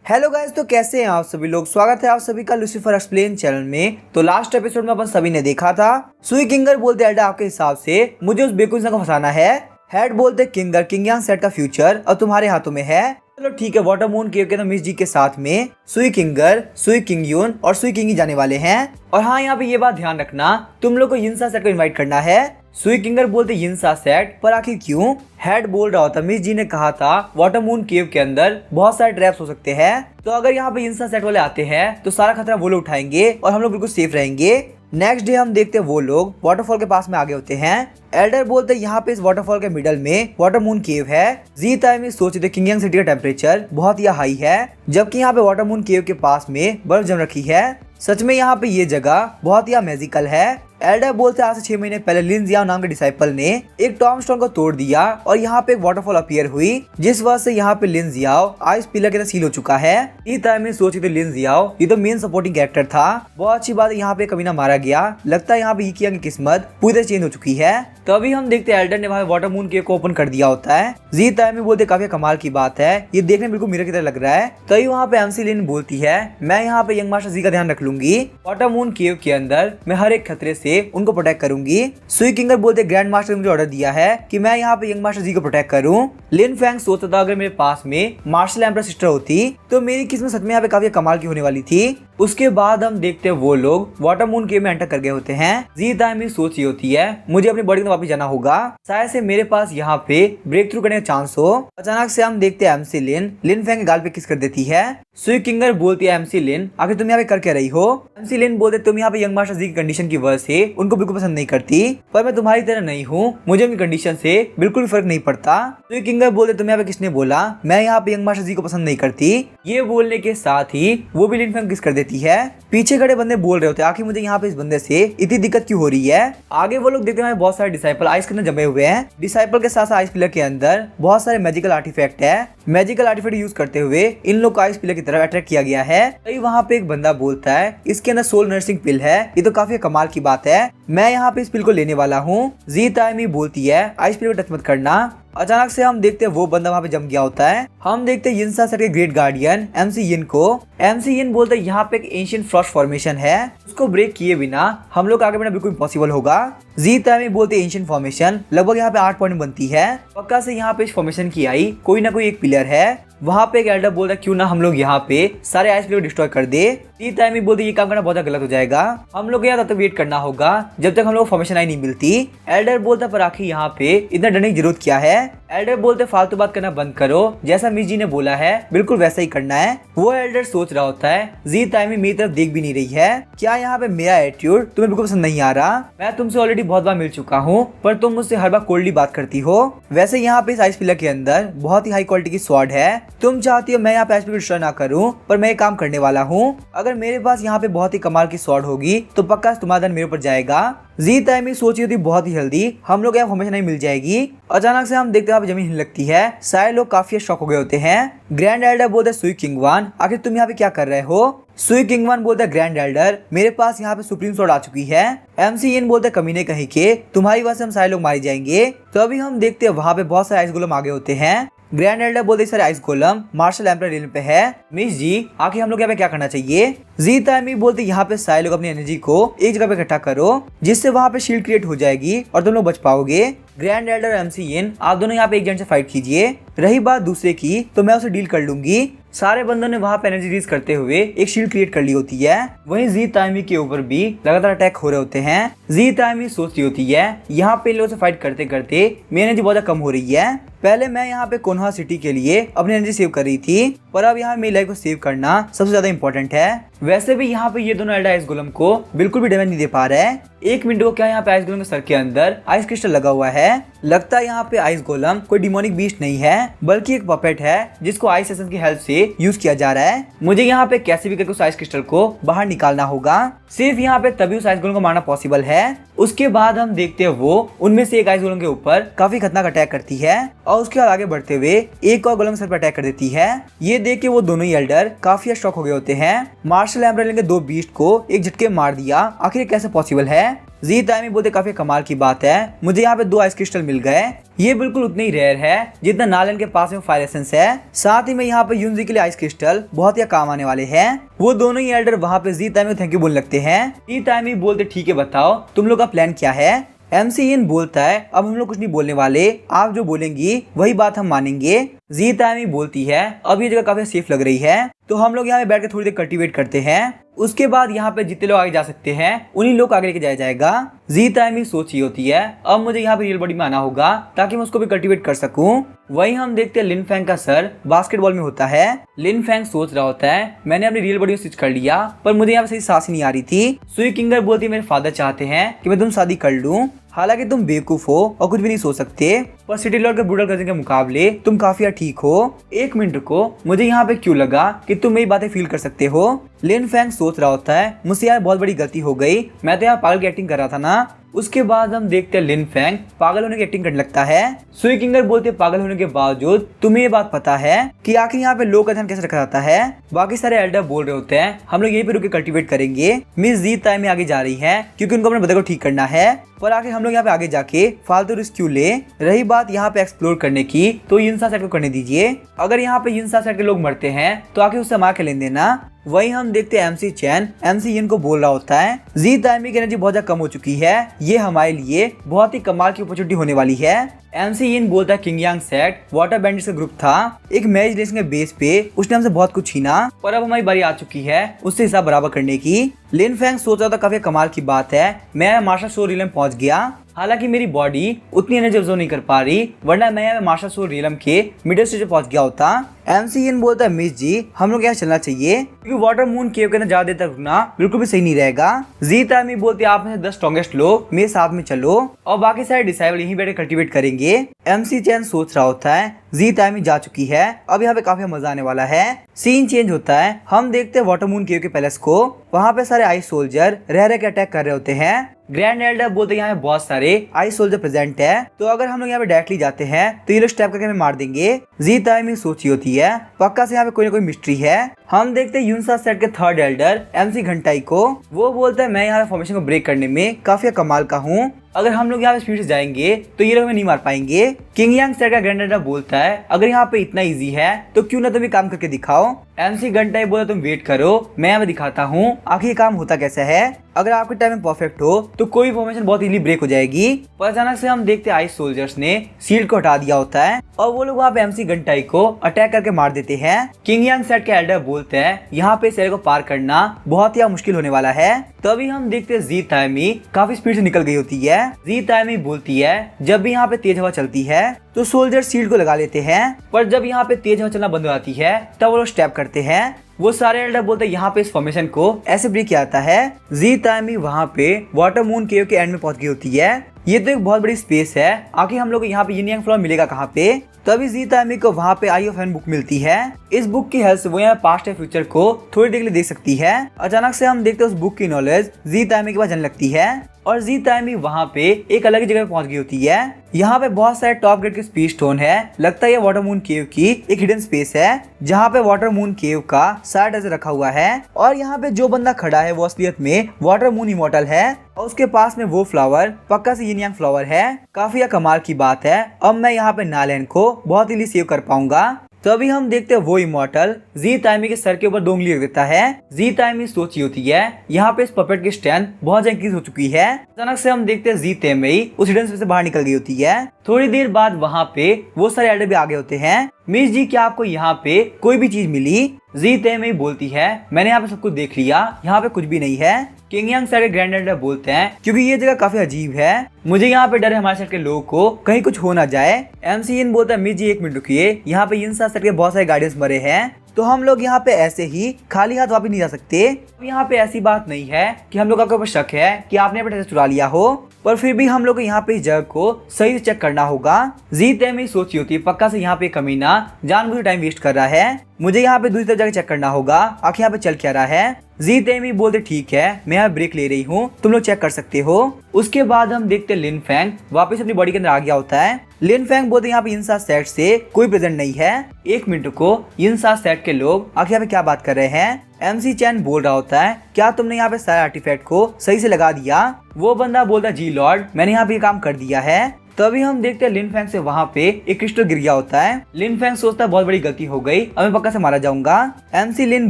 Hello guys, तो कैसे हैं आप सभी लोग। स्वागत है आप सभी का लूसीफर एक्सप्लेन चैनल में। तो लास्ट एपिसोड में अपन सभी ने देखा था सुई किंगर बोलते एल्डा आपके हिसाब से मुझे उस बेवकूफ को फंसाना है। हेड बोलते किंगर किंग यांग सेट का फ्यूचर अब तुम्हारे हाथों में है। चलो ठीक है, वाटर मून केव के तो मिस जी के साथ में सुई किंगर, सुई किंग यून और सुई किंगी जाने वाले हैं। और हाँ, यहाँ पे ये बात ध्यान रखना, तुम लोग को यिनसा सेट को इनवाइट करना है। सुई किंगर बोलते यिनसा सेट, पर आखिर क्यों। हेड बोल रहा होता मिस जी ने कहा था वाटर मून केव के अंदर बहुत सारे ट्रैप्स हो सकते हैं, तो अगर यहाँ पे यिनसा सेट वाले आते हैं तो सारा खतरा वो लोग उठाएंगे और हम लोग बिल्कुल सेफ रहेंगे। नेक्स्ट डे हम देखते हैं वो लोग वाटरफॉल के पास में आगे होते हैं। एल्डर बोलते यहाँ पे इस वाटरफॉल के मिडल में वाटर मून केव है। जी टाइम सोच रहे किंग यांग सिटी का टेम्परेचर बहुत ही हाई है, जबकि यहाँ पे वाटर मून केव के पास में बर्फ जम रखी है। सच में यहाँ पे ये जगह बहुत ही मैजिकल है। एल्डर बोलते आज से 6 महीने पहले लिन जियाओ नाम के डिसाइपल ने एक टॉम स्टोन को तोड़ दिया और यहाँ पे एक वाटरफॉल अपीयर हुई, जिस वजह से यहाँ पे लिन जियाओ आइस पिलर के साथ सील हो चुका है। इस टाइम में सोची थी लिन जियाओ ये तो मेन सपोर्टिंग कैरेक्टर था। बहुत अच्छी बात है, यहाँ पे कभी ना मारा गया। लगता है यहाँ पे की किस्मत पूरी तरह चेंज हो चुकी है। तो अभी हम देखते हैं एल्डर ने वहाँ वाटर मून केव को ओपन कर दिया होता है। जी टाइम में बोलते काफी कमाल की बात है, ये देखने बिल्कुल मिरर की तरह लग रहा है। तभी वहाँ पे एमसी लिन बोलती है मैं यहाँ पे यंग मास्टर जी का ध्यान रख लूंगी। वाटर मून केव के अंदर मैं हर एक खतरे से उनको प्रोटेक्ट करूंगी। सुई किंगर बोलते ग्रैंड मास्टर ने मुझे ऑर्डर दिया है कि मैं यहाँ पे यंग मास्टर जी को प्रोटेक्ट करूं। लिन फैंग सोचता था अगर मेरे पास में मार्शल एम्परर सिस्टर होती तो मेरी किस्मत सच में यहाँ पे काफी कमाल की होने वाली थी। उसके बाद हम देखते हैं वो लोग वाटर मून केव में एंटर कर गए होते हैं। जी टाइम में सोच ही होती है मुझे अपनी बॉडी में वापस जाना होगा, शायद से मेरे पास यहाँ पे ब्रेक थ्रू करने का चांस हो। अचानक से हम देखते हैं एमसी लिन फैंग के गाल पे किस कर देती है। सुई किंगर बोलती है एमसी लिन आखिर तुम यहाँ पे कर क्या रही हो। एमसी लिन बोलते तुम यहाँ पे यंग मास्टर जी की कंडीशन की वजह से उनको बिल्कुल पसंद नहीं करती, पर मैं तुम्हारी तरह नहीं हूँ, मुझे उनकी कंडीशन से बिल्कुल फर्क नहीं पड़ता। सुई किंगर बोलते तुम यहाँ पे किसने बोला मैं यहाँ पे यंग मास्टर जी को पसंद नहीं करती। ये बोलने के साथ ही वो भी लिन फैंग किस कर देती है। पीछे खड़े बंदे बोल रहे होते आखिर मुझे यहाँ पे इस बंदे से इतनी दिक्कत क्यों हो रही है। आगे वो लोग देखते हैं बहुत सारे डिसाइपल आइस के अंदर जमे हुए हैं। डिसाइपल के साथ आइस पिलर के अंदर बहुत सारे मैजिकल आर्टिफैक्ट है। मैजिकल आर्टिफैक्ट यूज करते हुए इन लोग को आइस पिलर की तरफ अट्रैक्ट किया गया है। तभी वहाँ पे एक बंदा बोलता है इसके अंदर सोल नर्सिंग पिल है, ये तो काफी कमाल की बात है, मैं यहाँ पे इस पिल को लेने वाला हूँ। जी टाइम बोलती है आइस पिल को टच मत करना। अचानक से हम देखते हैं वो बंदा वहाँ पे जम गया होता है। हम देखते हैं यिनसा सेट के ग्रेट गार्डियन एमसी यिन को। एमसी यिन बोलते हैं यहाँ पे एक एंशिएंट फ्रॉस्ट फॉर्मेशन है, उसको ब्रेक किए बिना हम लोग आगे बढ़ना बिल्कुल इम्पॉसिबल होगा। जी टाइम बोलते हैं एंशिएंट फॉर्मेशन लगभग यहाँ पे 8 पॉइंट बनती है। पक्का से यहाँ पे इस फॉर्मेशन की आई कोई ना कोई एक पिलर है। वहाँ पे एक एल्डर बोलता है क्यों ना हम लोग यहाँ पे सारे आइस पिलर को डिस्ट्रॉय कर दे। जी टाइम बोलते ये काम करना बहुत गलत हो जाएगा, हम लोग यहाँ तब तक वेट करना होगा जब तक हम लोग फॉर्मेशन आई नहीं मिलती। एल्डर बोलता पर आखिर यहाँ पे इतना डरने की जरूरत क्या है। एल्डर बोलते फालतू बात करना बंद करो, जैसा मिस जी ने बोला है बिल्कुल वैसा ही करना है। वो एल्डर सोच रहा होता है जी टाइम मेरी तरफ देख भी नहीं रही है, क्या यहाँ पे मेरा एटीट्यूड तुम्हें बिल्कुल पसंद नहीं आ रहा। मैं तुमसे ऑलरेडी बहुत बार मिल चुका हूँ, पर तुम मुझसे हर बार कोल्डली बात करती हो। वैसे यहाँ पे इस आइस पिलर के अंदर बहुत ही हाई क्वालिटी की स्वॉर्ड है, तुम चाहती हो मैं यहाँ पे आइस पिलर डिस्ट्रॉय ना करूँ, पर मैं ये काम करने वाला हूँ। अगर मेरे पास यहाँ पे बहुत ही कमाल की स्वॉर्ड होगी तो पक्का तुम्हारा धन मेरे ऊपर जाएगा। जी टाइम सोची होती बहुत ही जल्दी हम लोग यहाँ फॉर्मेशन नहीं मिल जाएगी। अचानक से हम देखते हैं जमीन हिलने लगती है, सारे लोग काफी शॉक हो गए होते हैं। ग्रैंड एल्डर बोलते सुई किंगवान आखिर तुम यहाँ पे क्या कर रहे हो। सुई किंगवान बोलता है ग्रैंड एल्डर मेरे पास यहाँ पे सुप्रीम स्वॉर्ड आ चुकी है। एमसी यिन बोलते कमीने कहीं के तुम्हारी वजह से हम सारे लोग मारे जाएंगे। तो अभी हम देखते हैं वहाँ पे बहुत सारे आइस गोलम आगे होते हैं। ग्रैंड एल्डर बोलते sir ice golem marshal emperor real पे है। मिस जी आखिर हम लोग यहाँ पे क्या करना चाहिए। जी टाइम बोलते यहाँ पे सारे लोग अपनी एनर्जी को एक जगह पे इकट्ठा करो, जिससे वहाँ पे शील्ड क्रिएट हो जाएगी और तुम लोग बच पाओगे। ग्रैंड एल्डर एमसी यिन आप दोनों यहाँ पे एक जन से फाइट कीजिए। रही बात दूसरे की तो मैं उसे डील कर लूंगी। सारे बंदों ने वहाँ पे एनर्जी रिलीज करते हुए एक शील्ड क्रिएट कर ली होती है। वहीं जी टाइमी के ऊपर भी लगातार अटैक हो रहे होते हैं। जी टाइमी सोचती होती है यहाँ पे इन लोगों से फाइट करते करते मेरी एनर्जी बहुत कम हो रही है। पहले मैं यहाँ पे कोनोहा सिटी के लिए अपनी एनर्जी सेव कर रही थी, पर अब यहाँ मेरी लाइफ को सेव करना सबसे ज्यादा इंपॉर्टेंट है। वैसे भी यहाँ पे ये दोनों एल्डर आइस गोलम को बिल्कुल भी डैमेज नहीं दे पा रहे हैं। 1 मिनट को क्या यहाँ पे आइस गोलम के सर के अंदर आइस क्रिस्टल लगा हुआ है। लगता है यहाँ पे आइस गोलम कोई डिमोनिक बीस्ट नहीं है, बल्कि एक पपेट है जिसको आइस एसेंस की हेल्प से यूज किया जा रहा है। मुझे यहाँ पे कैसे भी करके उस आइस क्रिस्टल को बाहर निकालना होगा, सिर्फ यहाँ पे तभी उस आइस गोलम को मारना पॉसिबल है। उसके बाद हम देखते हैं वो उनमें से एक आइस गोलम के ऊपर काफी खतरनाक अटैक करती है और उसके बाद आगे बढ़ते हुए एक और गोलम सर पर अटैक कर देती है। ये देख के वो दोनों ही एल्डर काफी शॉक हो गए होते हैं। मार्शल एम्परर ने 2 बीस्ट को एक झटके मार दिया, आखिर कैसे पॉसिबल है। जी ताइमी बोलते काफी कमाल की बात है, मुझे यहाँ पे 2 आइस क्रिस्टल मिल गए। ये बिल्कुल उतने ही रेयर है जितना नालन के पास में फायर एसेंस है। साथ ही में यहाँ पे यूनजी के लिए आइस क्रिस्टल बहुत ही काम आने वाले हैं। वो दोनों ही एल्डर वहाँ पे जी ताइमी को थैंक यू बोलने लगते हैं। जी ताइमी बोलते ठीक है बताओ तुम लोग का प्लान क्या है। MC इन बोलता है अब हम लोग कुछ नहीं बोलने वाले, आप जो बोलेंगी वही बात हम मानेंगे। जी ताइमी बोलती है अब ये जगह काफी सेफ लग रही है, तो हम लोग यहाँ पे बैठ के थोड़ी देर कल्टीवेट करते हैं। उसके बाद यहाँ पे जितने लोग आगे जा सकते हैं उन्हीं लोग आगे लेके जाया जाएगा। जी ताइमी सोच ही होती है अब मुझे यहाँ पे रियल बॉडी में आना होगा ताकि मैं उसको भी कल्टीवेट कर सकूं। वहीं हम देखते हैं लिन फैंग का सर बास्केटबॉल में होता है। लिन फैंग सोच रहा होता है मैंने अपनी रियल बॉडी में स्विच कर लिया, पर मुझे यहाँ पे सही सांस ही नहीं आ रही थी। सुई किंगर बोलती है मेरे फादर चाहते हैं कि मैं तुम शादी कर लूं, हालांकि तुम बेवकूफ हो और कुछ भी नहीं सोच सकते, पर सिटी लॉर्ड के ब्रूटल कजिन के मुकाबले तुम काफी ठीक हो। 1 मिनट रुको, मुझे यहाँ पे क्यों लगा कि तुम मेरी बातें फील कर सकते हो। लिन फैंग सोच रहा होता है मुझसे यार बहुत बड़ी गलती हो गई, मैं तो यहाँ पागल की एक्टिंग कर रहा था ना। उसके बाद हम देखते हैं लिन फैंग पागल होने की एक्टिंग करने लगता है। सुई किंगर बोलते पागल होने के बावजूद तुम्हें ये बात पता है कि आखिर यहाँ पे लोग का ध्यान कैसे रखा जाता है। बाकी सारे एल्डर बोल रहे होते हैं हम लोग यहीं पे रुके कल्टीवेट करेंगे। मिस जी ताइमी आगे जा रही है क्योंकि उनको अपने बदल को ठीक करना है, पर आखिर हम लोग यहाँ पे आगे जाके फालतू रिस्क क्यों ले। रही बात यहाँ पे एक्सप्लोर करने की तो यिनसा सेट को करने दीजिए, अगर यहाँ पे यिनसा सेट के लोग मरते हैं तो आखिर उससे मार के लेन देना। वहीं हम देखते हैं MC चैन MC यिन को बोल रहा होता है जी ताइमी की एनर्जी बहुत ज्यादा कम हो चुकी है, ये हमारे लिए बहुत ही कमाल की अपॉर्चुनिटी होने वाली है। MC यिन बोलता है किंग यांग सेट वाटर बैंडिट्स का ग्रुप था, एक मैच रेसिंग के बेस पे उसने हमसे बहुत कुछ छीना, पर अब हमारी बारी आ चुकी है उससे हिसाब बराबर करने की। लिन फैंग सोच रहा था काफी कमाल की बात है, मैं मार्शल शो रियलम पहुंच गया, हालांकि मेरी बॉडी उतनी एनर्जी ऑब्जर्व नहीं कर पा रही, वरना मैं मार्शल शो रियलम के मिडिल स्टेज पे पहुंच गया होता। MC यिन बोलता है मिस जी हम लोग यहाँ चलना चाहिए क्योंकि वाटर मून केव के अंदर ज्यादा देर तक रुकना बिल्कुल भी सही नहीं रहेगा। जी ताइमी बोलते आप में से 10 स्ट्रॉन्गेस्ट लोग मेरे साथ में चलो और बाकी सारे डिसाइबल यहीं बैठे कल्टीवेट करेंगे। MC चैन सोच रहा होता है जी ताइमी जा चुकी है, अब यहाँ पे काफी मजा आने वाला है। सीन चेंज होता है, हम देखते हैं वाटर मून केव के पैलेस को, वहाँ पे सारे आइस सोल्जर रह रह के अटैक कर रहे होते हैं। ग्रैंड एल्डर बोलते हैं यहाँ पे बहुत सारे आइस सोल्जर प्रेजेंट है, तो अगर हम लोग यहाँ पे डायरेक्टली जाते हैं तो ये लोग स्टैप करके हमें मार देंगे। जी ताइमी सोची होती है पक्का से यहाँ पे कोई ना कोई मिस्ट्री है। हम देखते हैं यूनसा सेट के 3rd एल्डर MC घंटाई को, वो बोलता है मैं यहाँ पे फॉर्मेशन को ब्रेक करने में काफी कमाल का हूँ, अगर हम लोग यहाँ पे स्पीड से जाएंगे तो ये लोग हमें नहीं मार पाएंगे। किंग यांग सेट का ग्रैंड एल्डर बोलता है अगर यहाँ पे इतना इजी है तो क्यों ना तुम काम करके दिखाओ। MC घंटाई बोला तुम वेट करो मैं यहाँ पे दिखाता हूँ आखिर ये काम होता कैसा है, अगर आपके टाइम में परफेक्ट हो तो कोई फॉर्मेशन बहुत इजीली ब्रेक हो जाएगी। पर अचानक से हम देखते हैं आइस सोल्जर्स ने शील्ड को हटा दिया होता है और वो लोग वहाँ पे MC घंटाई को अटैक करके मार देते हैं। किंग यांग सेट के एल्डर बोलते हैं यहाँ पे इस को पार करना बहुत ही मुश्किल होने वाला है। तभी हम देखते हैं जी ताइमी काफी स्पीड से निकल गई होती है। जी ताइमी बोलती है जब भी यहाँ पे तेज हवा चलती है तो सोल्जर शील्ड को लगा लेते हैं, पर जब यहाँ पे तेज हवा चलना बंद हो जाती है तब वो लोग स्टैप करते हैं। वो सारे एल्डर बोलते हैं यहाँ पे इस फॉर्मेशन को ऐसे ब्रेक किया जाता है। जी ताइमी वहाँ पे वाटर मून केव के एंड में पहुंच गई होती है, ये तो एक बहुत बड़ी स्पेस है, आखिर हम लोग को यहाँ पे यिन यांग फ्लावर मिलेगा कहाँ पे। तभी जी ताइमी को वहाँ पे आई ऑफ एन बुक मिलती है, इस बुक की हेल्प से वो यहाँ पास्ट या फ्यूचर को थोड़ी देर के लिए देख सकती है। अचानक से हम देखते हैं उस बुक की नॉलेज जी ताइमी के पास जाने लगती है और जी ताइमी वहाँ पे एक अलग ही जगह पहुंच गई होती है। यहाँ पे बहुत सारे टॉप ग्रेड के स्पीड स्टोन है, लगता है ये वाटर मून केव की एक हिडन स्पेस है जहाँ पे वाटर मून केव का सारा ऐसे रखा हुआ है, और यहाँ पे जो बंदा खड़ा है वो असलियत में वाटर मून इमॉर्टल है और उसके पास में वो फ्लावर पक्का से यिन यांग फ्लावर है। काफी कमाल की बात है, अब मैं यहाँ पे नालैंड को बहुत इजीली सेव कर पाऊंगा। तभी हम देखते हैं वो इमॉर्टल जी ताइमी के सर के ऊपर 2 उंगली रख देता है। जी ताइमी सोची होती है यहाँ पे इस पपेट की स्ट्रेंथ बहुत ज्यादा इंक्रीज हो चुकी है। अचानक से हम देखते हैं जी ताइमी उस हिडन स्पेस से बाहर निकल गई होती है। थोड़ी देर बाद वहाँ पे वो सारे एल्डर भी आ गए होते हैं। मिस जी क्या आपको यहाँ पे कोई भी चीज मिली? जी ताइमी बोलती है मैंने यहाँ पे सब कुछ देख लिया, यहाँ पे कुछ भी नहीं है। किंग यांग सेट के ग्रैंड एल्डर बोलते हैं क्योंकि ये जगह काफी अजीब है, मुझे यहाँ पे डर है हमारे सेट के लोगों को कहीं कुछ हो ना जाए। MC यिन बोलता है मिस जी 1 मिनट रुकिए, यहाँ पे यिनसा सेट के बहुत सारे गार्डियंस मरे हैं तो हम लोग यहाँ पे ऐसे ही खाली हाथ वापस नहीं जा सकते। यहाँ पे ऐसी बात नहीं है कि हम लोग आपके ऊपर शक है कि आपने अपने पैसे चुरा लिया हो, पर फिर भी हम लोग को यहाँ पे इस जगह को सही से चेक करना होगा। जी ताइमी सोची होती है पक्का से यहाँ पे कमीना जानबूझ टाइम वेस्ट कर रहा है, मुझे यहाँ पे दूसरी तरफ जाकर चेक करना होगा आखिर यहाँ पे चल क्या रहा है। जी ताइमी बोलते ठीक है मैं यहाँ ब्रेक ले रही हूँ, तुम लोग चेक कर सकते हो। उसके बाद हम देखते लिन फैंग वापस अपनी बॉडी के अंदर आ गया होता है। लिन फैंग बोलते यहाँ पे यिनसा सेट से कोई प्रेजेंट नहीं है। एक मिनट को, यिनसा सेट के लोग आखिर यहाँ पे क्या बात कर रहे हैं? MC चैन बोल रहा होता है, क्या तुमने यहाँ पे सारे आर्टिफैक्ट को सही से लगा दिया? वो बंदा बोलता है, जी लॉर्ड, मैंने यहाँ पे काम कर दिया है। तभी हम देखते हैं लिन फैंग से वहाँ पे एक क्रिस्टल गिर गया होता है। लिन फैंग सोचता है बहुत बड़ी गलती हो गई, अब मैं पक्का से मारा जाऊंगा। MC लिन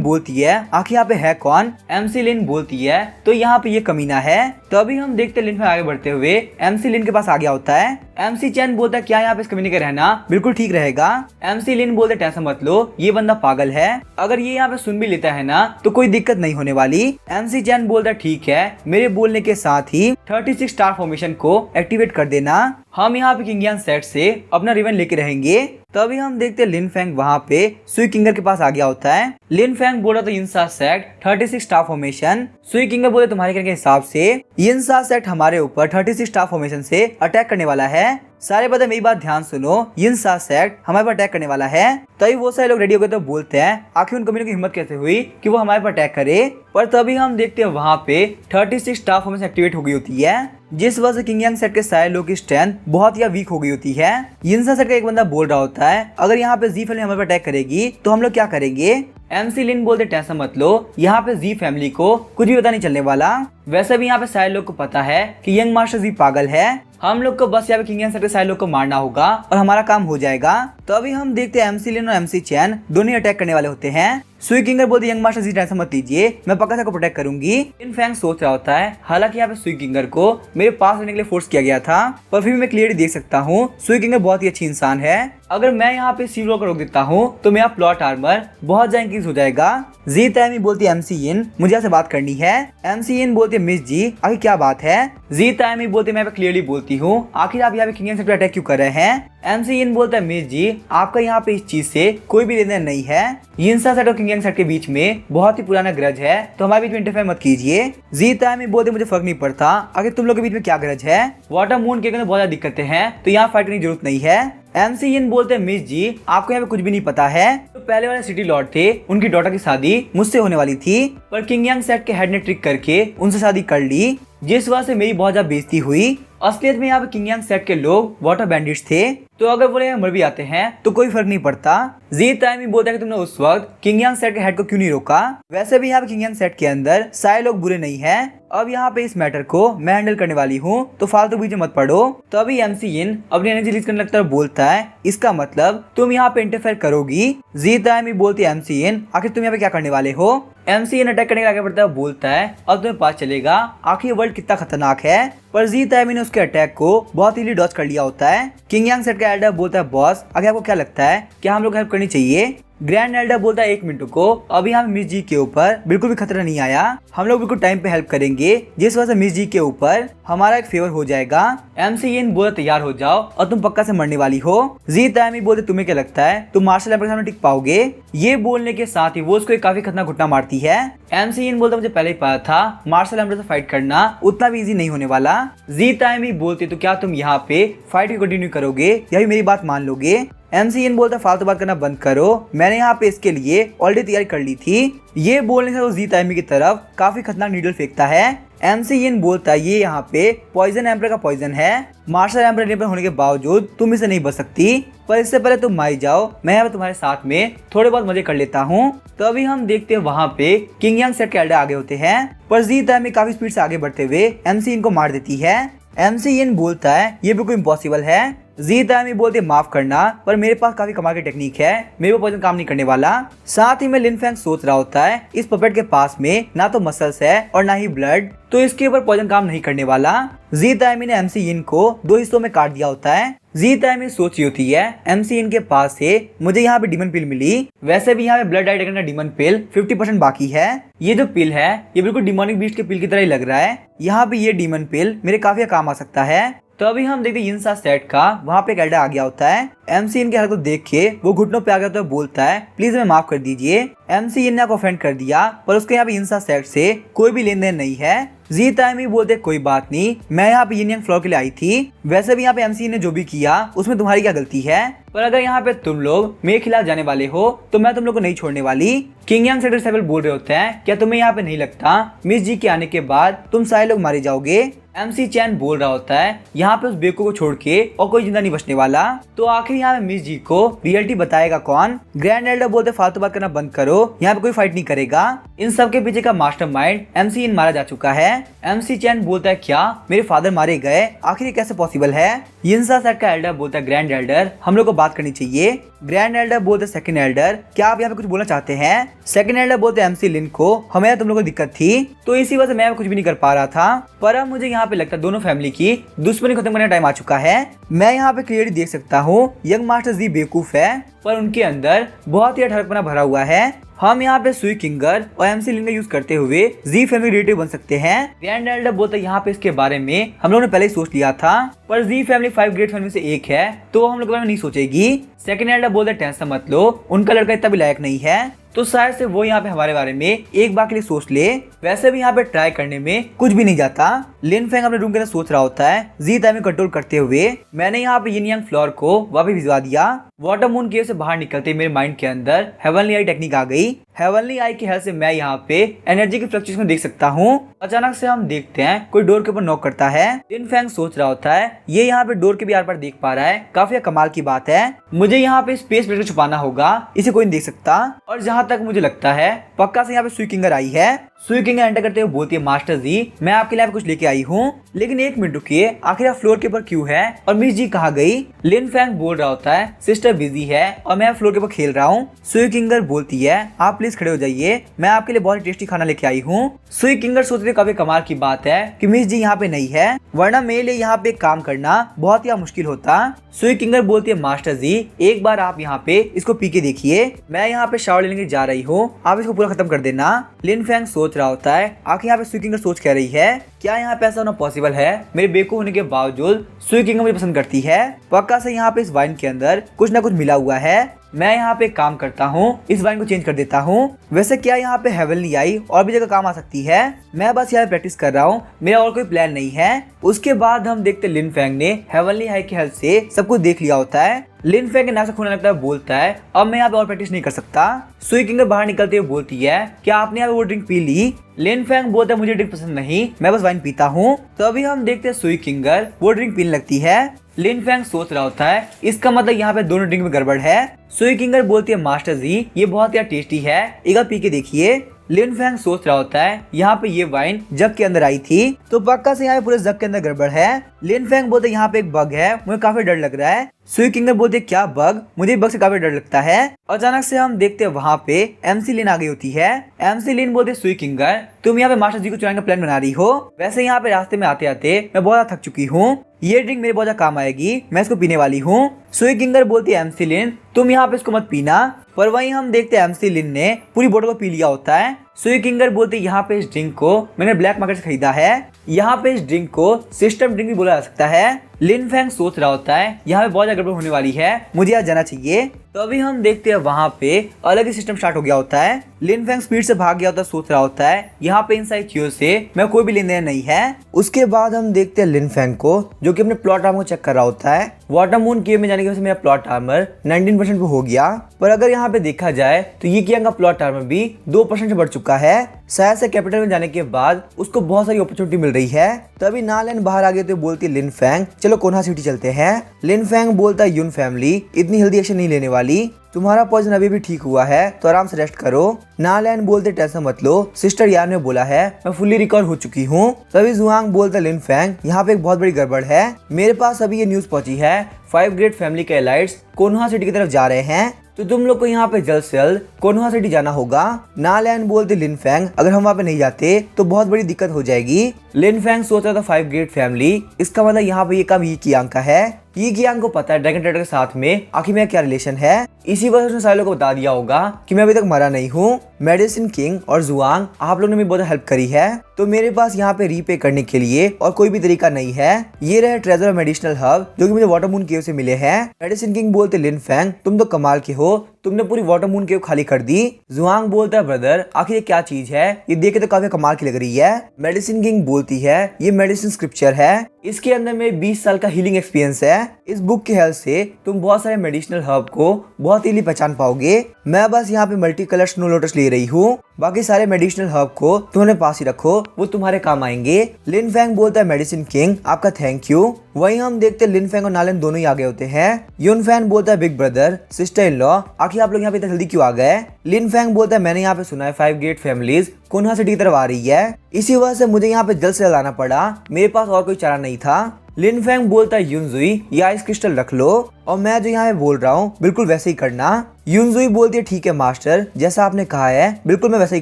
बोलती है, आखिर यहाँ पे है कौन? MC लिन बोलती है, तो यहाँ पे ये कमीना है। तभी हम देखते हैं लिन फैंग आगे बढ़ते हुए MC लिन के पास आ गया होता है। MC चैन बोलता है, क्या यहाँ पे इस कमीने का रहना बिल्कुल ठीक रहेगा? MC लिन बोलते, टेंशन मत लो, ये बंदा पागल है, अगर ये यहाँ पे सुन भी लेता है ना तो कोई दिक्कत नहीं होने वाली। MC चैन बोलता है, ठीक है, मेरे बोलने के साथ ही 36 स्टार फॉर्मेशन को एक्टिवेट कर देना, हम यहाँ पे किंग यांग सेट से अपना रिवेंज लेके रहेंगे। तभी हम देखते हैं लिन फैंग वहाँ पे सुई किंगर के पास आ गया होता है। लिन फैंग बोला तो यिनसा सेट 36 स्टार फॉर्मेशन। सुई किंगर बोले, तुम्हारे कहने के हिसाब से यिनसा सेट हमारे ऊपर 36 स्टार फॉर्मेशन से अटैक करने वाला है। सारे बता मेरी बात ध्यान सुनो, यिनसा सेट हमारे पर अटैक करने वाला है। तभी वो सारे लोग रेडी हो गए तो बोलते हैं, आखिर उन कमीनों की हिम्मत कैसे हुई कि वो हमारे पर अटैक करे? पर तभी हम देखते हैं वहाँ पे 36 स्टार फॉर्मेशन एक्टिवेट हो गई होती है, जिस वजह से किंग यांग सेट के सारे लोग की स्ट्रेंथ बहुत ही वीक हो गई होती है। यिनसा सेट का एक बंदा बोल रहा होता है, अगर यहाँ पे जी फैमिली हमारे पर अटैक करेगी तो हम लोग क्या करेंगे? MC लिन बोलते, टेंशन मत लो, यहाँ पे जी फैमिली को कुछ भी पता नहीं चलने वाला। वैसे भी यहाँ पे सारे लोग को पता है कि यंग मास्टर जी पागल है, हम लोग को बस यहाँ पे किंग यांग सेट के सारे लोग को मारना होगा और हमारा काम हो जाएगा। तो अभी हम देखते हैं MC लिन और MC चैन दोनों अटैक करने वाले होते हैं। सुई किंगर बोलती, यंग मास्टर जी टेंशन मत लीजिए, मैं पक्का से को प्रोटेक्ट करूंगी। लिन फैंग सोच रहा होता है, हालांकि यहाँ पे सुई किंगर को मेरे पास रहने के लिए फोर्स किया गया था, पर फिर भी मैं क्लियरली देख सकता हूँ सुई किंगर बहुत ही अच्छी इंसान है। अगर मैं यहाँ पे सी ब्लॉक रोक देता हूँ तो मेरा प्लॉट आर्मर बहुत ज्यादा इंक्रीज हो जाएगा। जी तैमी बोलती है, MC यिन मुझे यहाँ से बात करनी है। MC यिन बोलती है, मिस जी आखिर क्या बात है? जी तैमी बोलती है, मैं क्लियरली बोलती हूँ, आखिर आप यहाँ पे किंग यांग सेट पर अटैक क्यों कर रहे हैं? MC यिन बोलता है, मिस जी आपका यहाँ पे इस चीज से कोई भी लेना नहीं है, यिनसा सेट और किंग यांग सेट के बीच में बहुत ही पुराना ग्रज है, तो हमारे बीच में इंटरफेयर मत कीजिए। जी तैमी बोलते, मुझे फर्क नहीं पड़ता आखिर तुम लोग के बीच में क्या ग्रज है, वाटर मून के बहुत ज्यादा दिक्कतें हैं, तो यहाँ फाइट करने की जरूरत नहीं है। MC यिन बोलते हैं, मिस जी आपको यहाँ पे कुछ भी नहीं पता है, तो पहले वाले सिटी लॉर्ड थे, उनकी डॉटर की शादी मुझसे होने वाली थी, पर किंग यांग सेट के हेड ने ट्रिक करके उनसे शादी कर ली, जिस वजह से मेरी बहुत ज्यादा बेइज्जती हुई। असलियत में यहाँ पे किंग यांग सेट के लोग वाटर बैंडिट्स थे, तो अगर वो यहाँ मर भी आते हैं तो कोई फर्क नहीं पड़ता। जी टाइमी बोलता है कि तुमने उस वक्त किंग यांग सेट के हेड को क्यों नहीं रोका? वैसे भी यहाँ पे किंग यांग सेट के अंदर सारे लोग बुरे नहीं हैं। अब यहाँ पे इस मैटर को मैं हैंडल करने वाली हूँ, तो फालतू बीच में मत पड़ो। तो अभी MC यिन अपनी एनर्जी रिलीज करने लगता है, बोलता है इसका मतलब तुम यहाँ पे इंटरफेयर करोगी। जी टाइमी बोलती है, MC यिन आखिर तुम यहाँ पे क्या करने वाले हो? MC यिन अटैक करने के आगे बढ़ता है, बोलता है अब तुम्हें पता चलेगा आखिर वर्ल्ड कितना खतरनाक है। पर जी टाइमी ने उसके अटैक को बहुत इजीली डॉज कर लिया होता है। किंग यांग सेट का एल्डर बोलता है, बॉस आखिर आपको क्या लगता है क्या हम लोग हेल्प करनी चाहिए? ग्रैंड एल्डर बोलता है, एक मिनट को, अभी हम मिस जी के ऊपर बिल्कुल भी खतरा नहीं आया, हम लोग बिल्कुल टाइम पे हेल्प करेंगे, जिस वजह से मिस जी के ऊपर हमारा एक फेवर हो जाएगा। MC यिन बोले, तैयार हो जाओ और तुम पक्का से मरने वाली हो। जी टाइमी बोलते, तुम्हें क्या लगता है तुम मार्शल एम्पर के सामने टिक पाओगे? ये बोलने के साथ ही वो उसको एक काफी खतरनाक घुटना मारती है। MC यिन बोलता, मुझे पहले ही पता था मार्शल एम्पर से फाइट करना उतना भी इजी नहीं होने वाला। जी टाइमी बोलती, तो क्या तुम यहाँ पे फाइट कंटिन्यू करोगे या भी मेरी बात मान लोगे? MC यिन बोलता, फालतू बात करना बंद करो, मैंने यहाँ पे इसके लिए ऑलरेडी तैयारी कर ली थी। ये बोलने से वो जी टाइमी की तरफ काफी खतरनाक नीडल फेंकता है। MC यिन बोलता है, ये यहाँ पे पॉइजन एम्पर का पॉइजन है, मार्शल एम्पर होने के बावजूद तुम इसे नहीं बच सकती, पर इससे पहले तुम मारी जाओ, मैं यहाँ पे तुम्हारे साथ में थोड़े बहुत मजे कर लेता हूँ। तो अभी हम देखते हैं वहाँ पे किंग यांग सेट के एल्डर आगे होते हैं, पर जी टाइमी काफी स्पीड से आगे बढ़ते हुए MC यिन को मार देती है। MC यिन बोलता है, ये बिल्कुल इम्पॉसिबल है। जी टाइमी बोलते, माफ करना पर मेरे पास काफी कमाल की टेक्निक है, मेरे को पॉइजन काम नहीं करने वाला। साथ ही में लिन फैंग सोच रहा होता है, इस पपेट के पास में ना तो मसल्स है और ना ही ब्लड, तो इसके ऊपर पॉइजन काम नहीं करने वाला। जी टाइमी ने MC यिन को 2 हिस्सों में काट दिया होता है। जी टाइमी सोच रही होती है, MC यिन के पास से मुझे यहाँ पे डीमन पिल मिली, वैसे भी यहाँ पे ब्लड डाइट का डीमन पिल 50% बाकी है। ये जो पिल है ये बिल्कुल डिमोनिक बीस्ट के पिल की तरह ही लग रहा है, यहाँ पे ये डीमन पिल मेरे काफी काम आ सकता है। तो अभी हम देखते हैं यिनसा सेट का वहाँ पे एक एल्डर आ गया होता है। MC यिन के हरकत देख के वो घुटनों पे आ गया, तो बोलता है, प्लीज हमें माफ कर दीजिए, MC यिन ने आपको ऑफेंड कर दिया, पर उसके यहाँ पे यिनसा सेट से कोई भी लेन देन नहीं है। जी टाइमी बोलते, कोई बात नहीं, मैं यहाँ पे यिन यांग फ्लोर के लिए आई थी, वैसे भी यहाँ पे MC यिन ने जो भी किया उसमें तुम्हारी क्या गलती है, पर अगर यहाँ पे तुम लोग मेरे खिलाफ जाने वाले हो तो मैं तुम लोग को नहीं छोड़ने वाली। किंग यांग सेट डिसेबल बोल रहे होते हैं, क्या तुम्हें यहाँ पे नहीं लगता मिस जी के आने के बाद तुम सारे लोग मारे जाओगे? MC चैन बोल रहा होता है यहाँ पे उस बेवकूफ को छोड़ के और कोई जिंदा नहीं बचने वाला। तो आखिर यहाँ पे मिस जी को रियलिटी बताएगा कौन? ग्रैंड एल्डर बोलते फालतू बात करना बंद करो, यहाँ पे कोई फाइट नहीं करेगा। इन सब के पीछे का मास्टरमाइंड MC इन मारा जा चुका है। MC चैन बोलता है क्या मेरे फादर मारे गए? आखिर ये कैसे पॉसिबल है? यिनसा सेट का एल्डर बोलता है ग्रैंड एल्डर हम लोग को बात करनी चाहिए। ग्रैंड एल्डर बोलते सेकंड एल्डर क्या आप यहाँ पे कुछ बोलना चाहते हैं? सेकंड एल्डर बोलते MC लिन को हमें तुम लोगों को दिक्कत थी तो इसी वजह से मैं कुछ भी नहीं कर पा रहा था, पर अब मुझे यहाँ पे लगता है दोनों फैमिली की दुश्मनी खत्म करने का टाइम आ चुका है। मैं यहाँ पे क्लियरली देख सकता हूँ यंग मास्टर जी बेवकूफ है पर उनके अंदर बहुत ही अठारपना भरा हुआ है। हम यहाँ पे सुई किंगर और MC लिन का यूज करते हुए जी फैमिली रिलेटिव बन सकते हैं। ग्रैंड एल्डर बोलता है यहाँ पे इसके बारे में हम लोगों ने पहले ही सोच लिया था, पर जी फैमिली 5 ग्रेट फैमिली से एक है तो हम लोग के बारे में नहीं सोचेगी। सेकंड एल्डर बोलता है टेंशन मत लो, उनका लड़का इतना भी लायक नहीं है तो शायद से वो यहाँ पे हमारे बारे में एक बार के लिए सोच ले। वैसे भी यहाँ पे ट्राई करने में कुछ भी नहीं जाता। लिन फेंग अपने रूम के अंदर सोच रहा होता है जी टाइम कंट्रोल करते हुए मैंने यहाँ पे यिन यांग फ्लोर को वापस भिजवा दिया। वाटर मून केव से बाहर निकलते मेरे माइंड के अंदर हेवनली आई टेक्निक आ गई। हेवनली आई की हेल्प से मैं यहाँ पे एनर्जी की फ्लक्चुएशन देख सकता हूँ। अचानक से हम देखते हैं कोई डोर के ऊपर नॉक करता है। लिन फेंग सोच रहा होता है ये यहाँ पे डोर के भी आर पार देख पा रहा है, काफी कमाल की बात है। मुझे यहाँ पे स्पेस ब्लेड को छुपाना होगा, इसे कोई नहीं देख सकता। और जहाँ तक मुझे लगता है पक्का से यहाँ पे सुई किंगर आई है। सुई किंगर एंटर करते हुए बोलती है मास्टर जी मैं आपके लिए कुछ लेके आई हूँ, लेकिन एक मिनट रुकिए आखिर आप फ्लोर के ऊपर क्यों है और मिस जी कहाँ गई? लिन फेंग बोल रहा होता है सिस्टर बिजी है और मैं फ्लोर के ऊपर खेल रहा हूँ। सुई किंगर बोलती है आप प्लीज खड़े हो जाइए, मैं आपके लिए बहुत टेस्टी खाना लेके आई हूँ। सुई किंगर सोचते काफी कमाल की बात है कि मिस जी यहाँ पे नहीं है, वरना मेरे लिए यहाँ पे काम करना बहुत ही मुश्किल होता। सुई किंगर बोलती है मास्टर जी एक बार आप यहाँ पे इसको पी के देखिए, मैं यहाँ पे शावर लेने के जा रही हूँ, आप इसको पूरा खत्म कर देना। लिन फेंग सोच रहा होता है आखिर यहाँ पे सुई किंगर सोच कह रही है क्या यहाँ पे ऐसा होना पॉसिबल है? मेरे बेवकूफ होने के बावजूद सुई किंगर मुझे पसंद करती है। पक्का से यहाँ पे इस वाइन के अंदर कुछ ना कुछ मिला हुआ है। मैं यहाँ पे काम करता हूँ, इस वाइन को चेंज कर देता हूँ। वैसे क्या यहाँ पे हेवनली आई और भी जगह काम आ सकती है? मैं बस यहाँ पे प्रैक्टिस कर रहा हूँ, मेरा और कोई प्लान नहीं है। उसके बाद हम देखते लिन फेंग ने हेवनली आई की हेल्प से सब कुछ देख लिया होता है। लिन फेंग के नाक से खून लगता है, बोलता है अब मैं यहाँ पे और प्रैक्टिस नहीं कर सकता। सुई किंगर बाहर निकलते हुए बोलती है क्या आपने यहाँ पे वो ड्रिंक पी ली? लिन फेंग बोलता है मुझे ड्रिंक पसंद नहीं, मैं बस वाइन पीता हूँ। तो अभी हम देखते हैं सुई किंगर वो ड्रिंक पीने लगती है। लिन फेंग सोच रहा होता है इसका मतलब यहाँ पे दोनों ड्रिंक में गड़बड़ है। सुई किंगर बोलती है मास्टर जी ये बहुत ही टेस्टी है, एक बार पी के देखिए। लिन फेंग सोच रहा होता है यहाँ पे ये वाइन जग के अंदर आई थी तो पक्का से यहाँ पे पूरे जग के अंदर गड़बड़ है। लिन फेंग बोलते यहाँ पे एक बग है, मुझे काफी डर लग रहा है। सुई किंगर बोलते क्या बग? मुझे बग से काफी डर लगता है। अचानक से हम देखते हैं वहाँ पे MC लिन आ गई होती है। MC लिन बोलते सुई किंगर तुम यहाँ पे मास्टर जी को चुराने का प्लान बना रही हो। वैसे यहाँ पे रास्ते में आते आते मैं बहुत थक चुकी हूँ, ये ड्रिंक मेरे बहुत काम आएगी, मैं इसको पीने वाली हूँ। सुई किंगर बोलती है MC लिन तुम यहाँ पे इसको मत पीना, पर वहीं हम देखते हैं MC लिन ने पूरी बोतल को पी लिया होता है। सुई किंगर बोलती है यहाँ पे इस ड्रिंक को मैंने ब्लैक मार्केट से खरीदा है, यहाँ पे इस ड्रिंक को सिस्टम ड्रिंक भी बोला जा सकता है। लिन फेंग सोच रहा होता है यहाँ पे बहुत ज्यादा गड़बड़ होने वाली है, मुझे यहाँ जाना चाहिए। तो अभी हम देखते हैं वहाँ पे अलग ही सिस्टम स्टार्ट हो गया होता है। लिन फेंग स्पीड से भाग गया होता है, सोच रहा होता है यहाँ पे इन सारी चीजों से मैं कोई भी लेन देन नहीं है। उसके बाद हम देखते हैं लिन फेंग को जो कि अपने प्लॉट आर्मर को चेक कर रहा होता है। वाटर मून केव में जाने की वजह से मेरा प्लॉट आर्मर 19% पे हो गया, पर अगर यहाँ पे देखा जाए तो ये कियांग का प्लॉट आर्मर भी 2% से बढ़ चुका है। शायद से कैपिटल में जाने के बाद उसको बहुत सारी अपॉर्चुनिटी मिल रही है। तभी नालैन बाहर आ गए तो बोलती है लिन फेंग चलो कोनहा सिटी चलते हैं। लिन फेंग बोलता है युन फैमिली इतनी हेल्दी एक्शन नहीं लेने वाली, तुम्हारा पॉइजन अभी भी ठीक हुआ है तो आराम से रेस्ट करो। नालैन बोलते टेंशन मत लो, सिस्टर यान ने बोला है मैं फुल्ली रिकवर हो चुकी हूँ। तभी जुआंग बोलता लिन फेंग यहाँ पे एक बहुत बड़ी गड़बड़ है, मेरे पास अभी ये न्यूज पहुंची है 5 ग्रेट फैमिली के एलाइट्स कोनहा सिटी की तरफ जा रहे हैं, तो तुम लोग को यहाँ पे जल्द से जल्द कोनहा सिटी जाना होगा। नालैन बोलते लिन फेंग अगर हम वहाँ पे नहीं जाते तो बहुत बड़ी दिक्कत हो जाएगी। लिन फेंग सोच रहा था 5 ग्रेट फैमिली, इसका मतलब यहाँ पे ये काम ये कियांग का है। ये कियांग को पता है ड्रैगन ट्रेडर के साथ में आखिर मेरा क्या रिलेशन है, इसी वजह से उसने सारे लोगों को बता दिया होगा कि मैं अभी तक मरा नहीं हूँ। मेडिसिन किंग और जुआंग आप लोगों ने मेरी बहुत हेल्प करी है, तो मेरे पास यहाँ पे रीपे करने के लिए और कोई भी तरीका नहीं है। ये रहे ट्रेजर और मेडिसिनल हब जो कि मुझे वाटर मून केव से मिले हैं। मेडिसिन किंग बोलते लिन फेंग तुम तो कमाल के हो, तुमने पूरी वाटर मून केव खाली कर दी। जुआंग बोलता है ब्रदर आखिर ये क्या चीज है, ये देख के तो काफी कमाल की लग रही है। मेडिसिन किंग बोलती है ये मेडिसिन स्क्रिप्चर है, इसके अंदर में 20 साल का हीलिंग एक्सपीरियंस है। इस बुक की हेल्प से तुम बहुत सारे मेडिसिनल हर्ब को बहुत बहुत इजीली पहचान पाओगे। मैं बस यहाँ पे मल्टी कलर स्नो लोटस ले रही हूँ, बाकी सारे मेडिसिनल हर्ब को तुम अपने पास ही रखो, वो तुम्हारे काम आएंगे। लिन फैंग बोलता है मेडिसिन किंग आपका थैंक यू। वहीं हम देखते हैं लिन फैंग और नालन दोनों ही आगे होते हैं। युन फैन बोलता है big brother sister in law आखिर आप लोग यहाँ पे इतना जल्दी क्यों आ गए। लिन फैंग बोलता है मैंने यहाँ पे सुना है 5 ग्रेट फैमिलीज कोनहा सिटी की तरफ आ रही है, इसी वजह से मुझे यहाँ पे जल्द से जल्द आना पड़ा, मेरे पास और कोई चारा नहीं था। लिन फैंग बोलता है युनजुई ये आइस क्रिस्टल रख लो और मैं जो यहाँ पे बोल रहा हूँ बिल्कुल वैसे ही करना। युनजुई बोलती है ठीक है मास्टर, जैसा आपने कहा है बिल्कुल मैं वैसे ही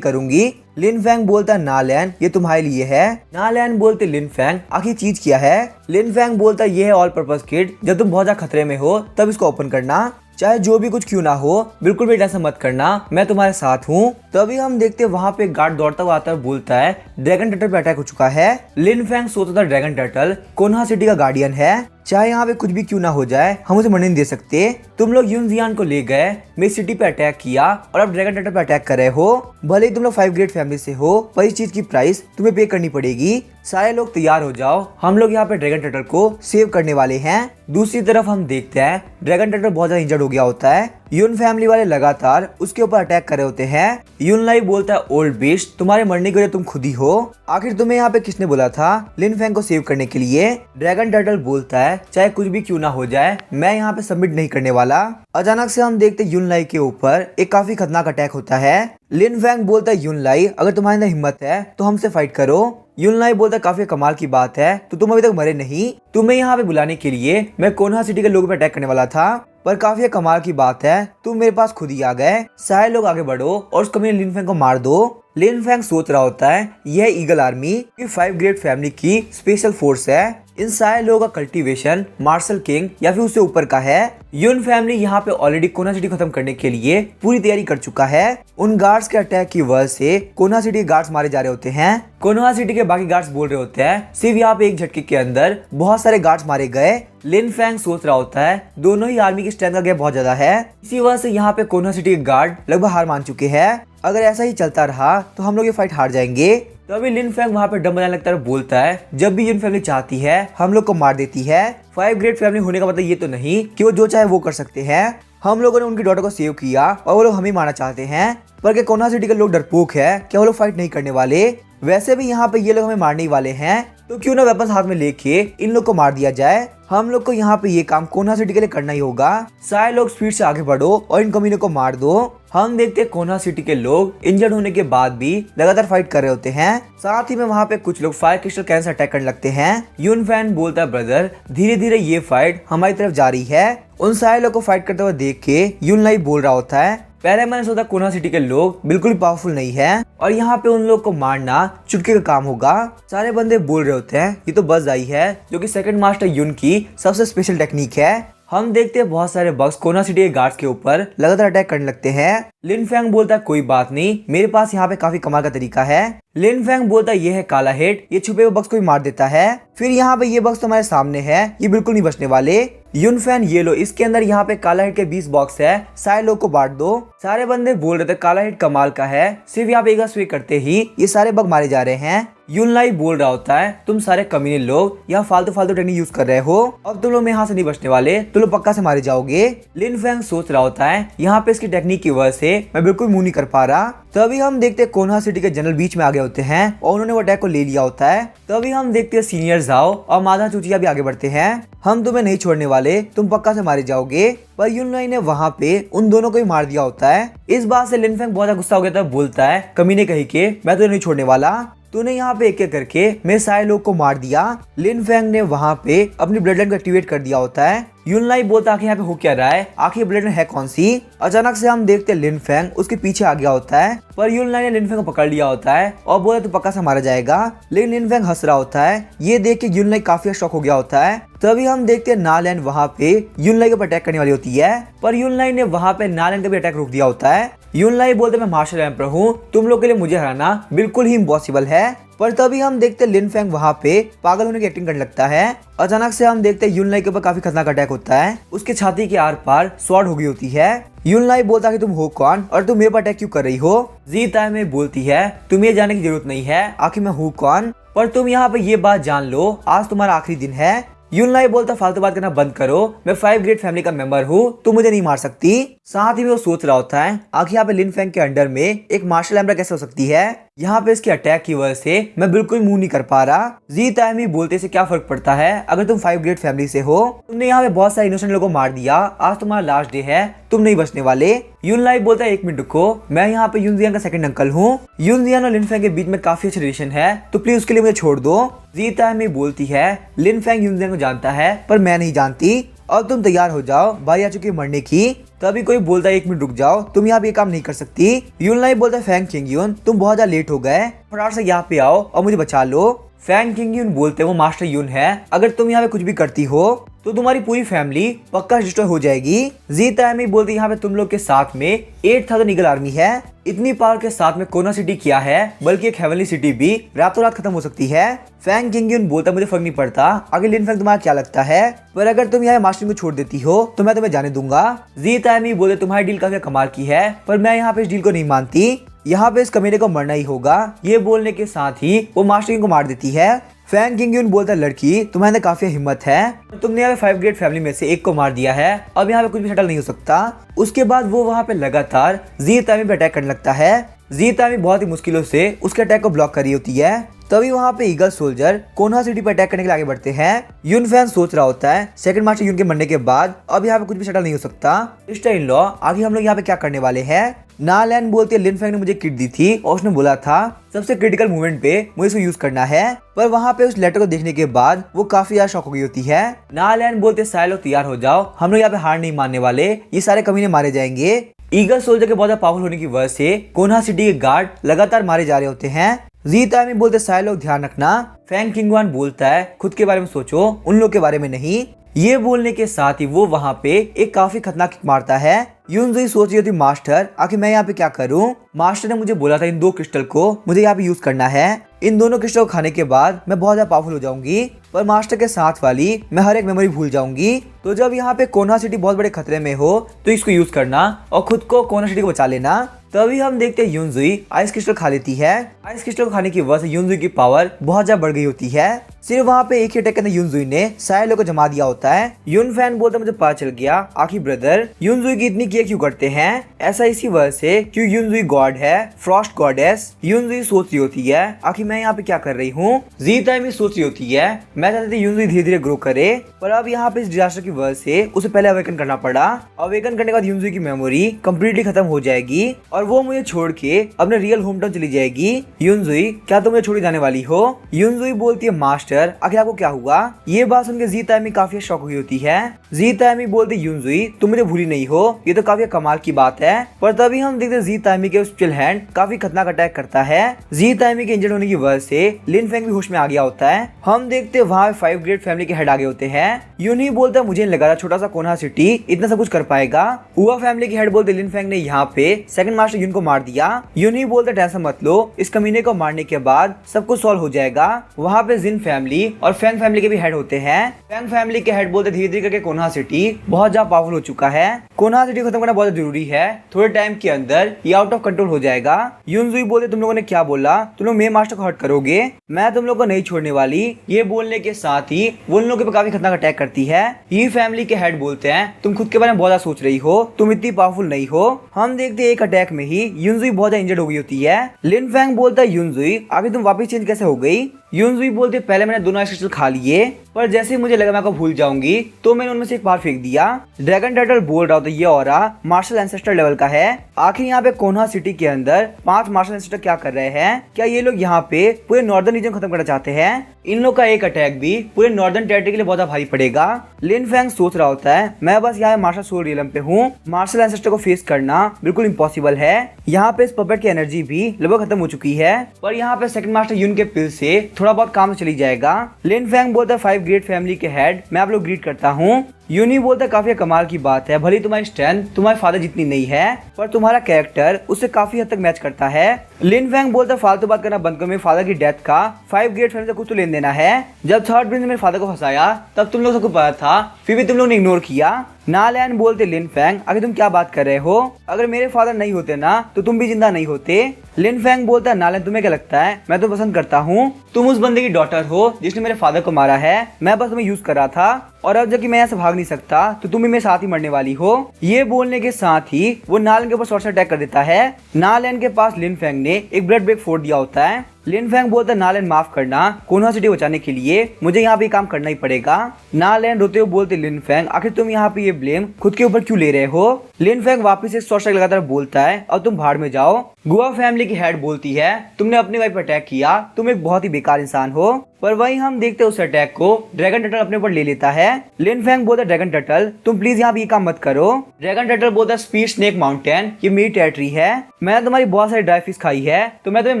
करूंगी। लिन फैंग बोलता है नालैन ये तुम्हारे लिए है। नालैन बोलते लिन फैंग आखिर चीज क्या है। लिन फैंग बोलता है ये है ऑल पर्पस किट, जब तुम बहुत ज्यादा खतरे में हो तब इसको ओपन करना, चाहे जो भी कुछ क्यों ना हो बिल्कुल भी ऐसा मत करना, मैं तुम्हारे साथ हूँ। तभी हम देखते हैं वहाँ पे गार्ड दौड़ता हुआ आता है, बोलता है ड्रैगन टर्टल पे अटैक हो चुका है। लिन फैंग सोचता था ड्रैगन टर्टल कोनहा सिटी का गार्डियन है, चाहे यहाँ पे कुछ भी क्यों ना हो जाए हम उसे मरने नहीं दे सकते। तुम लोग यूनजियान को ले गए, मेरी सिटी पे अटैक किया और अब ड्रैगन टर्टल पे अटैक कर रहे हो। भले ही तुम लोग 5 ग्रेट फैमिली से हो पर इस चीज की प्राइस तुम्हें पे करनी पड़ेगी। सारे लोग तैयार हो जाओ, हम लोग यहाँ पे ड्रैगन टर्टल को सेव करने वाले हैं। दूसरी तरफ हम देखते हैं ड्रैगन टर्टल बहुत ज्यादा इंजर्ड हो गया होता है। यून फैमिली वाले लगातार उसके ऊपर अटैक कर रहे होते हैं। यून लाई बोलता है ओल्ड बीस्ट तुम्हारे मरने की वजह तुम खुद ही हो, आखिर तुम्हें यहाँ पे किसने बोला था लिन फैंग को सेव करने के लिए। ड्रैगन टर्टल बोलता है चाहे कुछ भी क्यों ना हो जाए मैं यहाँ पे सबमिट नहीं करने वाला। अचानक से हम देखते यून लाई के ऊपर एक काफी खतरनाक अटैक होता है। लिन फैंग बोलता है यून लाई अगर तुम्हारे अंदर हिम्मत है तो हमसे फाइट करो। यून लाई बोलता है काफी कमाल की बात है, तो तुम अभी तक मरे नहीं, तुम्हें यहाँ पे बुलाने के लिए मैं कोनहा सिटी के लोगों पे अटैक करने वाला था, पर काफी कमाल की बात है तुम मेरे पास खुद ही आ गए। सारे लोग आगे बढ़ो और उस कमीने लिन फैंग को मार दो। लिन फैंग सोच रहा होता है यह ईगल आर्मी की 5 ग्रेट फैमिली की स्पेशल फोर्स है, इन सारे लोगों का कल्टीवेशन मार्शल किंग या फिर उससे ऊपर का है। यून फैमिली यहाँ पे ऑलरेडी कोनहा सिटी खत्म करने के लिए पूरी तैयारी कर चुका है। उन गार्ड्स के अटैक की वजह से कोनहा सिटी के गार्ड्स मारे जा रहे होते हैं। कोनहा सिटी के बाकी गार्ड्स बोल रहे होते हैं सिर्फ यहाँ पे एक झटके के अंदर बहुत सारे गार्ड्स मारे गए। लिन फैंग सोच रहा होता है दोनों ही आर्मी की स्ट्रेंथ का गैप बहुत ज्यादा है, इसी वजह से यहाँ पे कोनहा सिटी के गार्ड लगभग हार मान चुके हैं। अगर ऐसा ही चलता रहा तो हम लोग ये फाइट हार जाएंगे। तो अभी लिन फैंग वहाँ पे डम बनाने लगता है, बोलता है जब भी यून फैमिली चाहती है हम लोग को मार देती है। 5 ग्रेट फैमिली होने का मतलब ये तो नहीं कि वो जो चाहे वो कर सकते हैं। हम लोगों ने उनकी डॉटर को सेव किया और वो लोग हमें मारना चाहते हैं, पर क्या कोनहा सिटी के लोग डरपोक है क्या वो लोग फाइट नहीं करने वाले। वैसे भी यहाँ पे ये लोग हमें मारने ही वाले हैं, तो क्यों ना वेपन्स हाथ में लेके इन लोग को मार दिया जाए। हम लोग को यहाँ पे ये काम कोनहा सिटी के लिए करना ही होगा। सारे लोग स्पीड से आगे बढ़ो और इन कमीनों को मार दो। हम देखते हैं कोनहा सिटी के लोग इंजर्ड होने के बाद भी लगातार फाइट कर रहे होते हैं। साथ ही में वहाँ पे कुछ लोग fire crystal can say attack करने लगते हैं। यून फैन बोलता है ब्रदर धीरे धीरे ये फाइट हमारी तरफ जारी है। उन सारे लोग को फाइट करते हुए देख के यून लाई बोल रहा होता है पहले मैंने सोचा कोनहा सिटी के लोग बिल्कुल पावरफुल नहीं है और यहाँ पे उन लोग को मारना चुटकी का काम होगा। सारे बंदे बोल रहे होते हैं ये तो बस आई है, जो कि सेकंड मास्टर यून की सबसे स्पेशल टेक्निक है। हम देखते हैं बहुत सारे बग्स कोनहा सिटी के गार्ड्स के ऊपर लगातार अटैक करने लगते हैं। लिन फैंग बोलता है कोई बात नहीं, मेरे पास यहाँ पे काफी कमाल का तरीका है। लिन फैंग बोलता है ये है काला हेड, ये छुपे हुए बग्स को भी मार देता है। फिर यहाँ पे ये बग्स तुम्हारे सामने है, ये बिल्कुल नहीं बचने वाले। यून फैन ये लो, इसके अंदर यहाँ पे काला हेड के 20 बॉक्स है, सारे लोग को बांट दो। सारे बंदे बोल रहे थे काला हेड कमाल का है, सिर्फ यहाँ पे एक स्विच करते ही ये सारे बग मारे जा रहे हैं। यून लाई बोल रहा होता है तुम सारे कमीने लोग यहाँ फालतू फालतू टेक्निक यूज कर रहे हो, अब तुम लोग यहाँ से नहीं बचने वाले, तुम लोग पक्का से मारे जाओगे। लिन फैंग सोच रहा होता है यहाँ पे इसकी टेक्निक की वजह से मैं बिल्कुल मुंह नहीं कर पा रहा। तभी हम देखते हैं कोनहा सिटी के जनरल बीच में आगे होते हैं और उन्होंने वो अटैक को ले लिया होता है। तभी हम देखते हैं सीनियर जाओ और माधा चूचिया भी आगे बढ़ते हैं। हम तुम्हें नहीं छोड़ने वाले, तुम पक्का से मारे जाओगे। पर यून लाई ने वहाँ पे उन दोनों को ही मार दिया होता है। इस बात से लिन फैंग बहुत ज्यादा गुस्सा हो गया था, बोलता है कमीने कहीं के मैं तो नहीं छोड़ने वाला, तूने यहाँ पे एक एक करके मेरे सारे लोग को मार दिया। लिन फैंग ने वहाँ पे अपनी ब्लड लाइन को एक्टिवेट कर दिया होता है। यून लाई बोलता है यहाँ पे हो क्या रहा है, आखिर ब्लड लाइन है कौन सी। अचानक से हम देखते हैं लिन फैंग उसके पीछे आ गया होता है, पर यून लाई ने लिन फैंग को पकड़ लिया होता है और बोला तू पक्का से मारा जाएगा। लेकिन लिन फैंग हंस रहा होता है, ये देख के यून लाई काफी शॉक हो गया होता है। तभी हम देखते हैं नालैन वहाँ पे यून लाई के ऊपर अटैक करने वाली होती है, पर यून लाई ने वहाँ पे नालैन का भी अटैक रोक दिया होता है। यून लाई बोलते मैं मार्शल एम्पर हूँ, तुम लोग के लिए मुझे हराना बिल्कुल ही इम्पॉसिबल है। पर तभी हम देखते हैं लिन फैंग वहाँ पे पागल होने की एक्टिंग करने लगता है। अचानक से हम देखते हैं यून लाई के ऊपर काफी खतरनाक अटैक होता है, उसके छाती के आर पार स्वॉर्ड हो गई होती है। यून लाई बोलता है कि तुम हो कौन और तुम मेरे पर अटैक क्यों कर रही हो। जी ताई में बोलती है तुम्हें ये जानने की जरूरत नहीं है आखिर मैं हूँ कौन, पर तुम यहाँ पे ये बात जान लो आज तुम्हारा आखिरी दिन है। यूनलाई बोलता फालतू बात करना बंद करो, मैं 5 ग्रेट फैमिली का मेंबर हूँ, तुम मुझे नहीं मार सकती। साथ ही वो सोच रहा होता है आखिर यहाँ पे लिन फेंग के अंडर में एक मार्शल एम्बरा कैसे हो सकती है। यहाँ पे इसके अटैक की वजह से मैं बिल्कुल मुंह नहीं कर पा रहा। जी ताइमी बोलते से क्या फर्क पड़ता है अगर तुम 5 ग्रेट फैमिली से हो, तुमने यहाँ पे बहुत सारे इनोसेंट लोगों को मार दिया, आज तुम्हारा लास्ट डे है, तुम नहीं बचने वाले। यूनलाई बोलता है 1 मिनट रुको, मैं यहाँ पे यूनजियान का सेकंड अंकल हूँ, यूनजियान और लिन फेंग के बीच में काफी अच्छी रिलेशन है, तो प्लीज उसके लिए मुझे छोड़ दो। जी ताइमी बोलती है लिन फेंग यूनजियान को जानता है पर मैं नहीं जानती, और तुम तैयार हो जाओ, बारी आ चुकी है मरने की। तभी कोई बोलता है 1 मिनट रुक जाओ, तुम यहाँ पे ये काम नहीं कर सकती। यूनलाई बोलता है फैंग किंगयून तुम बहुत ज्यादा लेट हो गए, फटाफट से यहाँ पे आओ और मुझे बचा लो। फैंग किंगयून बोलते वो मास्टर यून है, अगर तुम यहाँ पे कुछ भी करती हो तो तुम्हारी पूरी फैमिली पक्का डिस्ट्रॉय हो जाएगी। जी ताइमी बोलती यहाँ पे तुम लोग के साथ में 8000 ईगल आर्मी है, इतनी पावर के साथ में कोना सिटी क्या है, बल्कि एक हेवनली सिटी भी रातों रात खत्म हो सकती है। फैंग किंगयून बोलता मुझे फर्क नहीं पड़ता आगे लिन फेंग तुम्हारा क्या लगता है, पर अगर तुम यहाँ मास्टर को छोड़ देती हो तो मैं तुम्हें जाने दूंगा। जी ताइमी बोलते तुम्हारी डील काफी कमाल की है, पर मैं यहाँ पे इस डील को नहीं मानती, यहाँ पे इस कमीने को मरना ही होगा। ये बोलने के साथ ही वो मास्टर को मार देती है। फैंग किंगयून बोलता है लड़की तुम्हारे अंदर काफी हिम्मत है, तुमने यहाँ पे 5 ग्रेट फैमिली में से एक को मार दिया है, अब यहाँ पे कुछ भी सेटल नहीं हो सकता। उसके बाद वो वहाँ पे लगातार जी ताइमी पे अटैक करने लगता है। जी ताइमी बहुत ही मुश्किलों से उसके अटैक को ब्लॉक कर रही होती है। तभी वहाँ पे ईगल सोल्जर कोनहा सिटी पर अटैक करने के लिए आगे बढ़ते हैं। यून फैन सोच रहा होता है सेकंड मास्टर यून के मरने के बाद अब यहाँ पे कुछ भी सेटल नहीं हो सकता। सिस्टर इन लॉ आगे हम लोग यहाँ पे क्या करने वाले हैं। नालैन बोलती है लिन फेंग ने मुझे किट दी थी और उसने बोला था सबसे क्रिटिकल मोमेंट पे मुझे इसको यूज करना है, पर वहाँ पे उस लेटर को देखने के बाद वो काफी ज्यादा शॉक हो गई होती है। नालैन बोलते सारे लोग तैयार हो जाओ, हम लोग यहाँ पे हार नहीं मानने वाले, ये सारे कमीने मारे जाएंगे। ईगल सोल्जर के बहुत ज्यादा पावरफुल होने की वजह से कोनहा सिटी के गार्ड लगातार मारे जा रहे होते हैं। जी ताइमी बोलते सारे लोग ध्यान रखना। फैंग किंगवान बोलता है खुद के बारे में सोचो, उन लोग के बारे में नहीं। ये बोलने के साथ ही वो वहाँ पे एक काफी खतरनाक किक मारता है। यूनजुई सोच रही होती मास्टर आखिर मैं यहाँ पे क्या करूँ, मास्टर ने मुझे बोला था इन 2 क्रिस्टल को मुझे यहाँ पे यूज करना है, इन दोनों क्रिस्टल को खाने के बाद मैं बहुत ज्यादा पावरफुल हो जाऊंगी, पर मास्टर के साथ वाली मैं हर एक मेमोरी भूल जाऊंगी। तो जब यहाँ पे कोनहा सिटी बहुत बड़े खतरे में हो तो इसको यूज करना और खुद को कोनहा सिटी को बचा लेना। तभी हम देखते हैं यूनजुई आइस क्रिस्टल खा लेती है। आइस क्रिस्टल खाने की वजह से यूनजुई की पावर बहुत ज्यादा बढ़ गई होती है। सिर्फ वहाँ पे एक ही अटैक के अंदर यूनजुई ने सारे लोगों को जमा दिया होता है। यून फैन बोलता मुझे पता चल गया आखिर ब्रदर यूनजुई की इतनी केयर क्यों करते हैं, ऐसा इसी वजह से क्यों यूनजुई गॉड है, फ्रॉस्ट गॉडेस। यूनजुई सोच रही होती है आखिर मैं यहाँ पे क्या कर रही हूँ। जी ताइमी सोच रही होती है मैं चाहती थी यूनजुई धीरे धीरे ग्रो करे, पर अब यहाँ पे इस डिजास्टर की वजह से उसे पहले अवेकन करना पड़ा। अवेकन करने के बाद यूनजुई की मेमोरी कम्प्लीटली खत्म हो जाएगी और वो मुझे छोड़ के अपने रियल होम टाउन चली जाएगी। यूनजुई क्या तुम मुझे छोड़ जाने वाली हो। यूनजुई बोलती है मास्टर आखिर आपको क्या हुआ। ये बात सुनकर जी ताइमी काफी शॉक हुई होती है। जी ताइमी बोलती यूनजुई तुम मुझे भूली नहीं हो, ये तो काफी कमाल की बात है। पर तभी हम देखते जी ताइमी के स्पेशल हैंड काफी खतरनाक अटैक करता है। जी ताइमी के इंजर्ड होने की वजह से लिन फेंग भी होश में आ गया होता है। हम देखते वहाँ 5 ग्रेट फैमिली के हेड आगे होते हैं। यूनी बोलता है मुझे नहीं लगा था छोटा सा कोनहा सिटी इतना सब कुछ कर पाएगा। हुआ फैमिली के हेड बोलते लिन फेंग ने यहाँ पे सेकंड मास्टर यून को मार दिया। यूनी बोलते टेंशन मत लो, इस कमीने को मारने के बाद सब कुछ सॉल्व हो जाएगा। वहाँ पे जिन फैमिली और फैंग फैमिली के भी हेड होते हैं। फैंग फैमिली के हेड बोलते धीरे धीरे करके कोनहा सिटी बहुत ज्यादा पावरफुल हो चुका है, कोनहा सिटी खत्म करना बहुत जरूरी है, थोड़े टाइम के अंदर ये आउट ऑफ कंट्रोल हो जाएगा। यूनजुई बोलते तुम लोगों ने क्या बोला, तुम लोग मेन मास्टर को हर्ट करोगे, मैं तुम लोग को नहीं छोड़ने वाली। ये बोलने के साथ ही वो उन लोगों पे काफी खतरनाक अटैक करती है। ये फैमिली के हेड बोलते हैं तुम खुद के बारे में बहुत ज्यादा सोच रही हो, तुम इतनी पावरफुल नहीं हो। हम देखते एक अटैक में ही यूनजुई बहुत ज्यादा इंजर्ड हो गई होती है। लिन फैंग बोलता है यूनजुई अभी तुम वापस चेंज कैसे हो गई। यूनजुई बोलते पहले मैंने दोनों क्रिस्टल खा लिए, पर जैसे ही मुझे लगा मैं आपको भूल जाऊंगी तो मैंने उनमें से एक बार फेंक दिया। ड्रैगन टर्टल बोल रहा था ये ऑरा मार्शल एंसेस्टर लेवल का है। आखिर यहाँ पे कोनहा सिटी के अंदर 5 मार्शल एंसेस्टर क्या कर रहे हैं, क्या ये लोग यहाँ पे पूरे नॉर्दर्न रीजन खत्म करना चाहते हैं। इन लोग का एक अटैक भी पूरे नॉर्दर्न टेरिटरी के लिए बहुत भारी पड़ेगा। लिन फैंग सोच रहा होता है मैं बस यहाँ मार्शल सोल रियलम पे हूँ, मार्शल एंसेस्टर को फेस करना बिल्कुल इम्पॉसिबल है। यहाँ पे इस पपेट की एनर्जी भी लगभग खत्म हो चुकी है, पर यहाँ पे सेकंड मास्टर यून के पिल से थोड़ा बहुत काम चली जाएगा। लिन फैंग बोलता है 5 ग्रेट फैमिली के हेड मैं आप लोग ग्रीट करता हूँ। यूनी बोलता काफी कमाल की बात है, भले तुम्हारी स्ट्रेंथ तुम्हारे फादर जितनी नहीं है, पर तुम्हारा कैरेक्टर उससे काफी हद तक मैच करता है। लिन फैंग बोलता फालतू बात करना बंद करो, मेरे फादर की डेथ का 5 ग्रेट फैमिली से कुछ तो लेन देना है। जब थर्ड प्रिंस ने मेरे फादर को फंसाया तब तुम लोग सबको पता था, फिर भी तुम लोग ने इग्नोर किया। नालैन बोलते लिन फैंग आखिर तुम क्या बात कर रहे हो, अगर मेरे फादर नहीं होते ना तो तुम भी जिंदा नहीं होते। लिन फैंग बोलता नालैन तुम्हें क्या लगता है मैं तो पसंद करता हूँ, तुम उस बंदे की डॉटर हो जिसने मेरे फादर को मारा है, मैं बस तुम्हें यूज कर रहा था और अब जबकि मैं यहाँ से भाग नहीं सकता तो तुम भी मेरे साथ ही मरने वाली हो। ये बोलने के साथ ही वो नालैन के ऊपर शॉर्ट से अटैक कर देता है। नालैन के पास लिन फैंग ने एक ब्लड ब्रेक फोड़ दिया होता है। लिन फैंग बोलता है नालैन माफ करना, कोनोहा सिटी बचाने के लिए मुझे यहाँ पे काम करना ही पड़ेगा। नालैन रोते हुए बोलते लिन फैंग आखिर तुम यहाँ पे ये ब्लेम खुद के ऊपर क्यों ले रहे हो। लिन फैंग वापस एक शॉर्ट लगातार बोलता है अब तुम भाड़ में जाओ। गुआ फैमिली की हेड बोलती है तुमने अपनी वाइफ पर अटैक किया, तुम एक बहुत ही बेकार इंसान हो। पर वहीं हम देखते हैं उस अटैक को ड्रैगन टर्टल अपने ऊपर ले लेता है। लिन फैंग बोलता है ड्रैगन टर्टल तुम प्लीज यहाँ पे ये काम मत करो। ड्रैगन टर्टल बोलता है स्पीड स्नेक माउंटेन ये मेरी टेरिटरी है, मैंने तुम्हारी बहुत सारी ड्राई फिश खाई है तो मैं तुम्हें